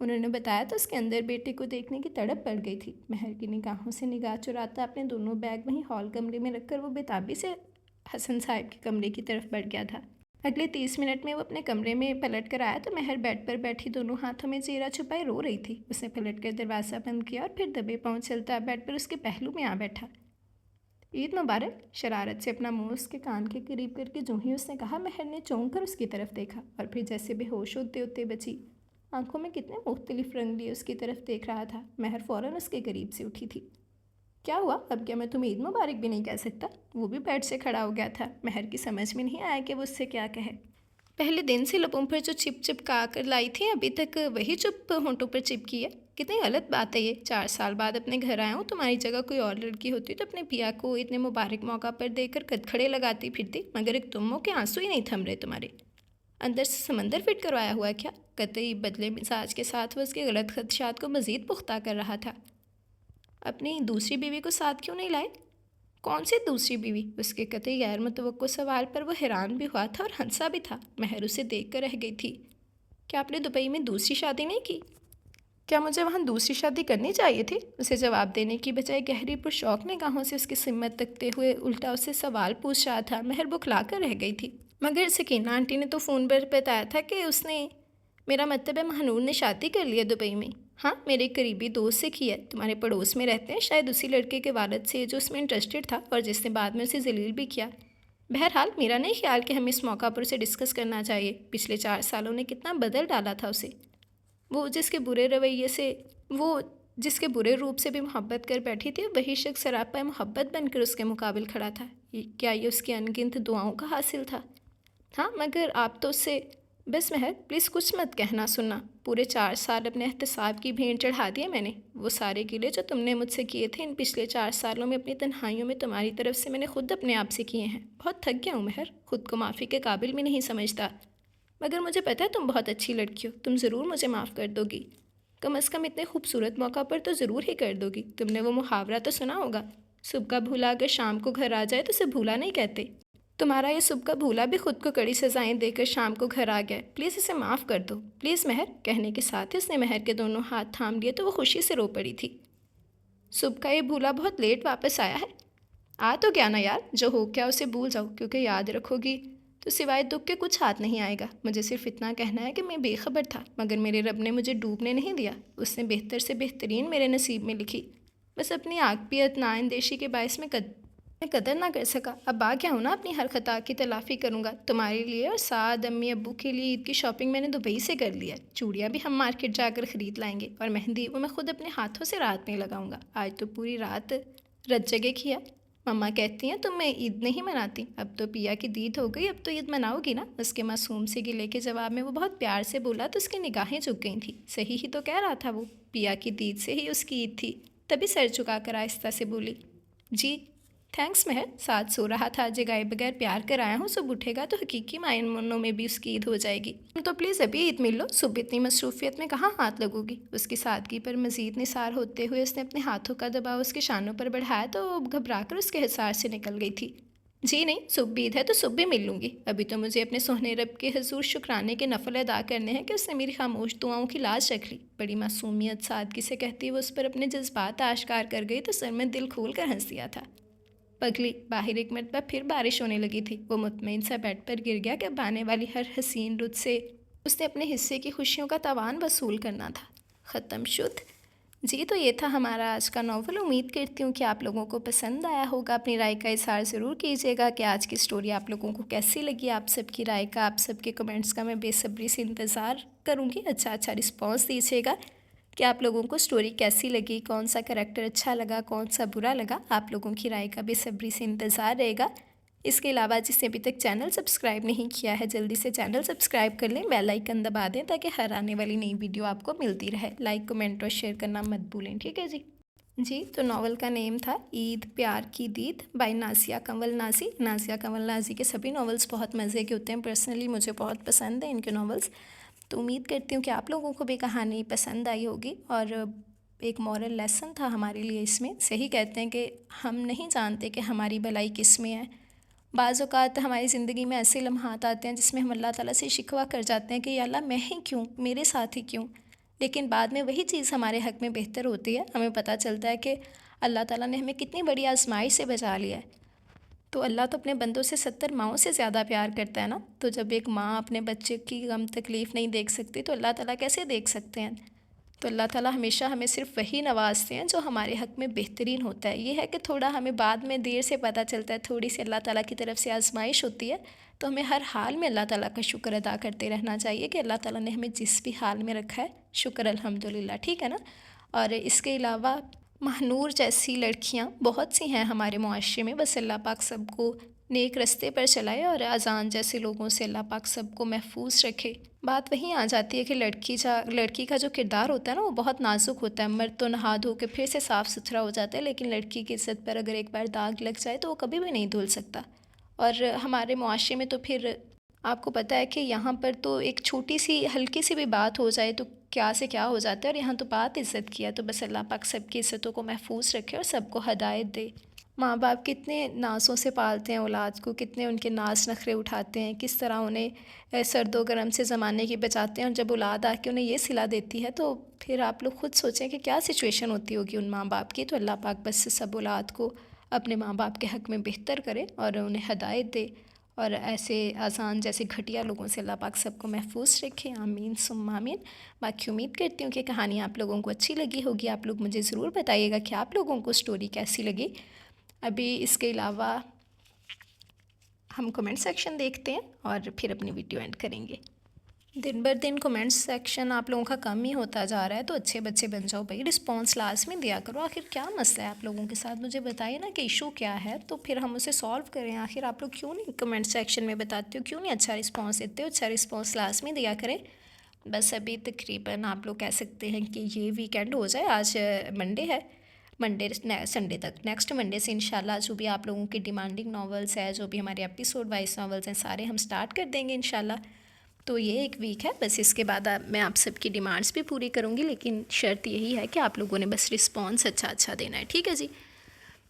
S1: انہوں نے بتایا تو اس کے اندر بیٹے کو دیکھنے کی تڑپ پڑ گئی تھی۔ مہر کی نگاہوں سے نگاہ چراتا اپنے دونوں بیگ وہیں ہال کمرے میں رکھ کر وہ بےتابی سے حسن صاحب کے کمرے کی طرف بڑھ گیا تھا۔ اگلے 30 منٹ میں وہ اپنے کمرے میں پلٹ کر آیا تو مہر بیڈ پر بیٹھی دونوں ہاتھوں میں چہرہ چھپائے رو رہی تھی۔ اس نے پلٹ کر دروازہ بند کیا اور پھر دبے پاؤں چلتا بیڈ پر اس کے پہلو میں آ بیٹھا۔ عید مبارک، شرارت سے اپنا منہ اس کے کان کے قریب کر کے جو ہی اس نے کہا، مہر نے چونک کر اس کی طرف دیکھا اور پھر جیسے بے ہوش ہوتے ہوتے بچی، آنکھوں میں کتنے مختلف رنگ لیے اس کی طرف دیکھ رہا تھا۔ مہر فوراً اس کے قریب سے اٹھی تھی۔ کیا ہوا؟ اب کیا میں تمہیں عید مبارک بھی نہیں کہہ سکتا؟ وہ بھی بیڈ سے کھڑا ہو گیا تھا۔ مہر کی سمجھ میں نہیں آیا کہ وہ اس سے کیا کہے۔ پہلے دن سے لبوں پر جو چپ چپ کا کر لائی تھی ابھی تک وہی چپ ہونٹوں پر چپکی ہے۔ کتنی غلط بات ہے یہ، 4 سال بعد اپنے گھر آیا ہوں، تمہاری جگہ کوئی اور لڑکی ہوتی تو اپنے پیا کو اتنے مبارک موقع پر دے کر کھڑے لگاتی پھرتی، مگر ایک تم ہو کہ آنسو ہی نہیں تھم رہے تمہارے۔ اندر سے سمندر فٹ کروایا ہوا ہے کیا؟ قطعی بدلے مزاج کے ساتھ وہ اس کے غلط خدشات کو مزید پختہ کر رہا تھا۔ اپنی دوسری بیوی کو ساتھ کیوں نہیں لائے؟ کون سی دوسری بیوی؟ اس کے قطعی غیر متوقع سوال پر وہ حیران بھی ہوا تھا اور ہنسا بھی تھا۔ مہر اسے دیکھ کر رہ گئی تھی۔ کیا آپ نے دبئی میں دوسری شادی نہیں کی؟ کیا مجھے وہاں دوسری شادی کرنی چاہیے تھی؟ اسے جواب دینے کی بجائے گہری پرشوق نگاہوں سے اس کی سمت تکتے ہوئے الٹا اسے سوال پوچھ رہا تھا۔ مہر بکھلا کر رہ گئی تھی۔ مگر سکینہ آنٹی نے تو فون پر بتایا تھا کہ اس نے، میرا مطلب ہے مہنور نے شادی کر لی ہے دبئی میں۔ ہاں، میرے قریبی دوست سے کی ہے، تمہارے پڑوس میں رہتے ہیں، شاید اسی لڑکے کے والد سے جو اس میں انٹرسٹڈ تھا اور جس نے بعد میں اسے ذلیل بھی کیا۔ بہرحال میرا نہیں خیال کہ ہمیں اس موقع پر اسے ڈسکس کرنا چاہیے۔ پچھلے 4 سالوں نے کتنا بدل ڈالا تھا اسے۔ وہ جس کے برے روپ سے بھی محبت کر بیٹھی تھی، وہی شخص سراپا محبت بن کر اس کے مقابل کھڑا تھا۔ کیا یہ اس کی انگنت دعاؤں کا حاصل تھا؟ ہاں، مگر آپ تو اس سے، بس مہر پلیز کچھ مت کہنا سننا۔ پورے 4 سال اپنے احتساب کی بھیڑ چڑھا دیے میں نے۔ وہ سارے گلے جو تم نے مجھ سے کیے تھے ان پچھلے 4 سالوں میں اپنی تنہائیوں میں تمہاری طرف سے میں نے خود اپنے آپ سے کیے ہیں۔ بہت تھک گیا ہوں مہر، خود کو معافی کے قابل بھی نہیں سمجھتا، مگر مجھے پتہ ہے تم بہت اچھی لڑکی ہو، تم ضرور مجھے معاف کر دو گی۔ کم از کم اتنے خوبصورت موقع پر تو ضرور ہی کر دو گی۔ تم نے وہ محاورہ تو سنا ہوگا، صبح کا بھولا اگر شام کو گھر آ جائے تو اسے بھولا نہیں کہتے۔ تمہارا یہ صبح کا بھولا بھی خود کو کڑی سزائیں دے کر شام کو گھر آ گیا، پلیز اسے معاف کر دو، پلیز مہر۔ کہنے کے ساتھ اس نے مہر کے دونوں ہاتھ تھام لیے تو وہ خوشی سے رو پڑی تھی۔ صبح کا یہ بھولا بہت لیٹ واپس آیا ہے۔ آ تو گیا نا یار، جو ہو گیا اسے بھول جاؤ، کیونکہ یاد رکھو گی تو سوائے دکھ کے کچھ ہاتھ نہیں آئے گا۔ مجھے صرف اتنا کہنا ہے کہ میں بے خبر تھا، مگر میرے رب نے مجھے ڈوبنے نہیں دیا، اس نے بہتر سے بہترین میرے نصیب میں لکھی۔ بس اپنی عاقبیت نااندیشی کے باعث میں قدر نہ کر سکا۔ اب آ گیا ہوں نا، اپنی ہر خطا کی تلافی کروں گا تمہارے لیے، اور سعد امی ابو کے لیے عید کی شاپنگ میں نے دبئی سے کر لیا۔ چوڑیاں بھی ہم مارکیٹ جا کر خرید لائیں گے، اور مہندی وہ میں خود اپنے ہاتھوں سے رات میں لگاؤں گا۔ آج تو پوری رات رت جگہ کیا۔ مما کہتی ہیں تم میں عید نہیں مناتی، اب تو پیا کی دید ہو گئی، اب تو عید مناؤ گی نا؟ اس کے معصوم سے گلے کے جواب میں وہ بہت پیار سے بولا تو اس کی نگاہیں جھک گئی تھیں۔ صحیح ہی تو کہہ رہا تھا وہ، پیا کی دید سے ہی اس کی عید تھی۔ تبھی سر جھکا کر آہستہ سے بولی، جی تھینکس مہر، ساتھ سو رہا تھا، جگائے بغیر پیار کر آیا ہوں، صبح اٹھے گا تو حقیقی معنوں میں بھی اس کی عید ہو جائے گی۔ تم تو پلیز ابھی عید مل لو، صبح اتنی مصروفیت میں کہاں ہاتھ لگو گی؟ اس کی سادگی پر مزید نثار ہوتے ہوئے اس نے اپنے ہاتھوں کا دباؤ اس کے شانوں پر بڑھایا تو وہ گھبرا کر اس کے حصار سے نکل گئی تھی۔ جی نہیں، صبح عید ہے تو صبح مل لوں گی، ابھی تو مجھے اپنے سوہنے رب کے حضور شکرانے کے نفل ادا کرنے ہیں کہ اس نے میری خاموش دعاؤں کی لاج رکھ لی۔ بڑی معصومیت سادگی سے کہتی وہ اس پر اپنے جذبات آشکار کر گئی تو سر میں دل کھول کر ہنس دیا تھا۔ پگلی باہر ایک مرتبہ پھر بارش ہونے لگی تھی۔ وہ مطمئن سا بیڈ پر گر گیا کہ اب آنے والی ہر حسین رت سے اس نے اپنے حصے کی خوشیوں کا تاوان وصول کرنا تھا۔ ختم شد۔ جی تو یہ تھا ہمارا آج کا ناول۔ امید کرتی ہوں کہ آپ لوگوں کو پسند آیا ہوگا۔ اپنی رائے کا اظہار ضرور کیجیے گا کہ آج کی سٹوری آپ لوگوں کو کیسی لگی۔ آپ سب کی رائے کا، آپ سب کے کمنٹس کا میں بے صبری سے انتظار کروں گی۔ اچھا رسپانس دیجیے گا کہ آپ لوگوں کو سٹوری کیسی لگی، کون سا کریکٹر اچھا لگا، کون سا برا لگا۔ آپ لوگوں کی رائے کا بے صبری سے انتظار رہے گا۔ اس کے علاوہ جس نے ابھی تک چینل سبسکرائب نہیں کیا ہے، جلدی سے چینل سبسکرائب کر لیں، بیل آئیکن دبا دیں تاکہ ہر آنے والی نئی ویڈیو آپ کو ملتی رہے۔ لائک، کمنٹ اور شیئر کرنا مت بھولیں، ٹھیک ہے جی تو ناول کا نیم تھا عید پیار کی دید by Nazia Kanwal Nazi. Nazia Kanwal Nazi کے سبھی ناولز بہت مزے کے ہوتے ہیں، پرسنلی مجھے بہت پسند ہیں ان کے ناولز۔ تو امید کرتی ہوں کہ آپ لوگوں کو بھی کہانی پسند آئی ہوگی، اور ایک مورل لیسن تھا ہمارے لیے اس میں۔ صحیح کہتے ہیں کہ ہم نہیں جانتے کہ ہماری بھلائی کس میں ہے۔ بعض اوقات ہماری زندگی میں ایسے لمحات آتے ہیں جس میں ہم اللہ تعالیٰ سے شکوہ کر جاتے ہیں کہ یا اللہ میں ہی کیوں، میرے ساتھ ہی کیوں، لیکن بعد میں وہی چیز ہمارے حق میں بہتر ہوتی ہے، ہمیں پتہ چلتا ہے کہ اللہ تعالیٰ نے ہمیں کتنی بڑی آزمائش سے بچا لیا ہے۔ تو اللہ تو اپنے بندوں سے 70 ماؤں سے زیادہ پیار کرتا ہے نا، تو جب ایک ماں اپنے بچے کی غم تکلیف نہیں دیکھ سکتی تو اللہ تعالیٰ کیسے دیکھ سکتے ہیں؟ تو اللہ تعالیٰ ہمیشہ ہمیں صرف وہی نوازتے ہیں جو ہمارے حق میں بہترین ہوتا ہے۔ یہ ہے کہ تھوڑا ہمیں بعد میں دیر سے پتہ چلتا ہے، تھوڑی سی اللہ تعالیٰ کی طرف سے آزمائش ہوتی ہے، تو ہمیں ہر حال میں اللہ تعالیٰ کا شکر ادا کرتے رہنا چاہیے کہ اللہ تعالیٰ نے ہمیں جس بھی حال میں رکھا ہے، شکر الحمدللہ، ٹھیک ہے نا۔ اور اس کے علاوہ ماہنور جیسی لڑکیاں بہت سی ہیں ہمارے معاشرے میں، بس اللہ پاک سب کو نیک رستے پر چلائے اور اذان جیسے لوگوں سے اللہ پاک سب کو محفوظ رکھے۔ بات وہیں آ جاتی ہے کہ لڑکی کا جو کردار ہوتا ہے نا وہ بہت نازک ہوتا ہے۔ مرد تو نہا دھو کے پھر سے صاف ستھرا ہو جاتا ہے، لیکن لڑکی کی عزت پر اگر ایک بار داغ لگ جائے تو وہ کبھی بھی نہیں دھل سکتا۔ اور ہمارے معاشرے میں تو پھر آپ کو پتہ ہے کہ یہاں پر تو ایک چھوٹی سی ہلکی سی بھی بات ہو جائے تو کیا سے کیا ہو جاتا ہے، اور یہاں تو بات عزت کی ہے۔ تو بس اللہ پاک سب کی عزتوں کو محفوظ رکھے اور سب کو ہدایت دے۔ ماں باپ کتنے نازوں سے پالتے ہیں اولاد کو، کتنے ان کے ناز نخرے اٹھاتے ہیں، کس طرح انہیں سرد و گرم سے زمانے کی بچاتے ہیں، اور جب اولاد آ کے انہیں یہ صلہ دیتی ہے تو پھر آپ لوگ خود سوچیں کہ کیا سچویشن ہوتی ہوگی ان ماں باپ کی۔ تو اللہ پاک بس سب اولاد کو اپنے ماں باپ کے حق میں بہتر کرے اور انہیں ہدایت دے، اور ایسے آسان جیسے گھٹیا لوگوں سے اللہ پاک سب کو محفوظ رکھے، آمین ثم آمین۔ باقی امید کرتی ہوں کہ کہانی آپ لوگوں کو اچھی لگی ہوگی۔ آپ لوگ مجھے ضرور بتائیے گا کہ آپ لوگوں کو سٹوری کیسی لگی۔ ابھی اس کے علاوہ ہم کمنٹ سیکشن دیکھتے ہیں اور پھر اپنی ویڈیو اینڈ کریں گے۔ دن بر دن کمنٹ سیکشن آپ لوگوں کا کم ہی ہوتا جا رہا ہے، تو اچھے بچے بن جاؤ بھائی، رسپانس لازمی دیا کرو۔ آخر کیا مسئلہ ہے آپ لوگوں کے ساتھ؟ مجھے بتائیے نا کہ ایشو کیا ہے، تو پھر ہم اسے سالو کریں۔ آخر آپ لوگ کیوں نہیں کمنٹ سیکشن میں بتاتے ہو، کیوں نہیں اچھا رسپانس دیتے ہو؟ اچھا رسپانس لازمی دیا کریں۔ بس ابھی تقریباً آپ لوگ کہہ سکتے ہیں کہ یہ ویکینڈ ہو جائے، آج منڈے ہے، منڈے سنڈے تک، نیکسٹ منڈے سے انشاءاللہ جو بھی آپ لوگوں کی ڈیمانڈنگ ناولس ہے، جو بھی ہمارے ایپیسوڈ وائز ناولس ہیں، سارے ہم سٹارٹ کر دیں گے انشاءاللہ۔ تو یہ ایک ویک ہے، بس اس کے بعد میں آپ سب کی ڈیمانڈس بھی پوری کروں گی، لیکن شرط یہی ہے کہ آپ لوگوں نے بس رسپانس اچھا دینا ہے، ٹھیک ہے جی۔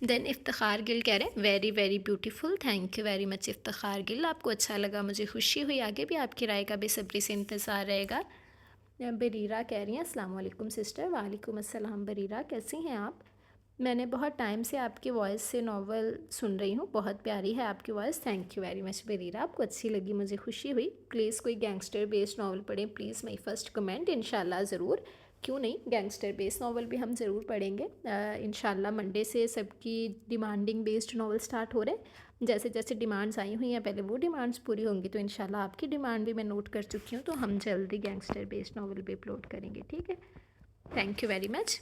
S1: دین افتخار گل کہہ رہے ہیں very very beautiful, thank you very much Iftikhar Gul, آپ کو اچھا لگا، مجھے خوشی ہوئی، آگے بھی آپ کی رائے کا بے صبری سے انتظار رہے گا۔ بریرہ کہہ رہی ہیں السلام علیکم سسٹر۔ وعلیکم السلام بریرہ، کیسی ہیں آپ؟ میں نے بہت ٹائم سے آپ کی وائس سے ناول سن رہی ہوں، بہت پیاری ہے آپ کی voice, thank you very much Barira, آپ کو اچھی لگی، مجھے خوشی ہوئی۔ پلیز کوئی گینگسٹر بیسڈ ناول پڑھیں پلیز، مائی فرسٹ کمنٹ، انشاءاللہ ضرور، کیوں نہیں، گینگسٹر بیسڈ ناول بھی ہم ضرور پڑھیں گے انشاءاللہ۔ منڈے سے سب کی ڈیمانڈنگ بیسڈ ناول سٹارٹ ہو رہے ہیں، جیسے جیسے ڈیمانڈز آئی ہوئی ہیں پہلے وہ ڈیمانڈز پوری ہوں گی، تو انشاءاللہ آپ کی ڈیمانڈ بھی میں نوٹ کر چکی ہوں، تو ہم جلدی گینگسٹر بیسڈ ناول بھی اپلوڈ کریں گے، ٹھیک ہے، thank you very much.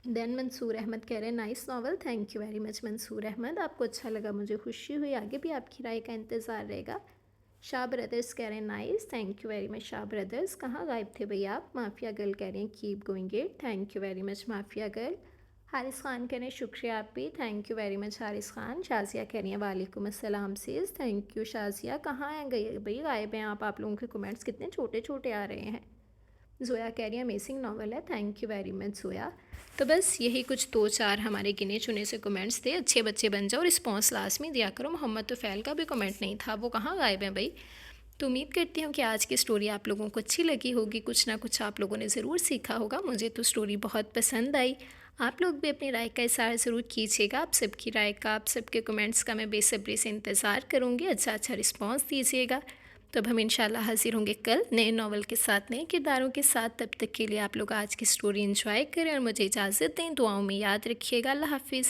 S1: Then Mansoor Ahmed کہہ رہے ہیں nice novel, thank you very much Mansoor Ahmed, آپ کو اچھا لگا، مجھے خوشی ہوئی، آگے بھی آپ کی رائے کا انتظار رہے گا۔ شاہ بردرز کہہ رہے ہیں nice, thank you very much Shah brothers, کہاں غائب تھے بھئی آپ؟ مافیا گرل کہہ رہے ہیں keep going it, thank you very much mafia girl. Haris Khan کہہ رہے ہیں شکریہ آپ بھی، تھینک یو ویری مچ حارث خان۔ شازیہ کہہ رہی ہیں وعلیکم السلام سیز، تھینک یو شازیہ، کہاں ہیں گئی بھئی غائب ہیں آپ لوگوں کے کمنٹس کتنے چھوٹے چھوٹے آ رہے ہیں۔ زویا کہہ رہی ہیں امیزنگ ناول ہے، تھینک یو ویری مچ زویا۔ تو بس یہی کچھ دو چار ہمارے گنے چنے سے کمنٹس تھے، اچھے بچے بن جاؤ، رسپانس لازمی دیا کرو۔ محمد طفیل کا بھی کمنٹ نہیں تھا، وہ کہاں غائب ہیں بھائی؟ تو امید کرتی ہوں کہ آج کی سٹوری آپ لوگوں کو اچھی لگی ہوگی، کچھ نہ کچھ آپ لوگوں نے ضرور سیکھا ہوگا، مجھے تو سٹوری بہت پسند آئی۔ آپ لوگ بھی اپنی رائے کا اظہار ضرور کیجیے گا، آپ سب کی رائے کا، آپ سب کے کمنٹس کا میں بے صبری سے انتظار کروں گی، اچھا رسپانس دیجیے گا۔ تو اب ہم انشاءاللہ حاضر ہوں گے کل نئے ناول کے ساتھ، نئے کرداروں کے ساتھ، تب تک کے لیے آپ لوگ آج کی سٹوری انجوائے کریں اور مجھے اجازت دیں، دعاؤں میں یاد رکھیے گا، اللہ حافظ۔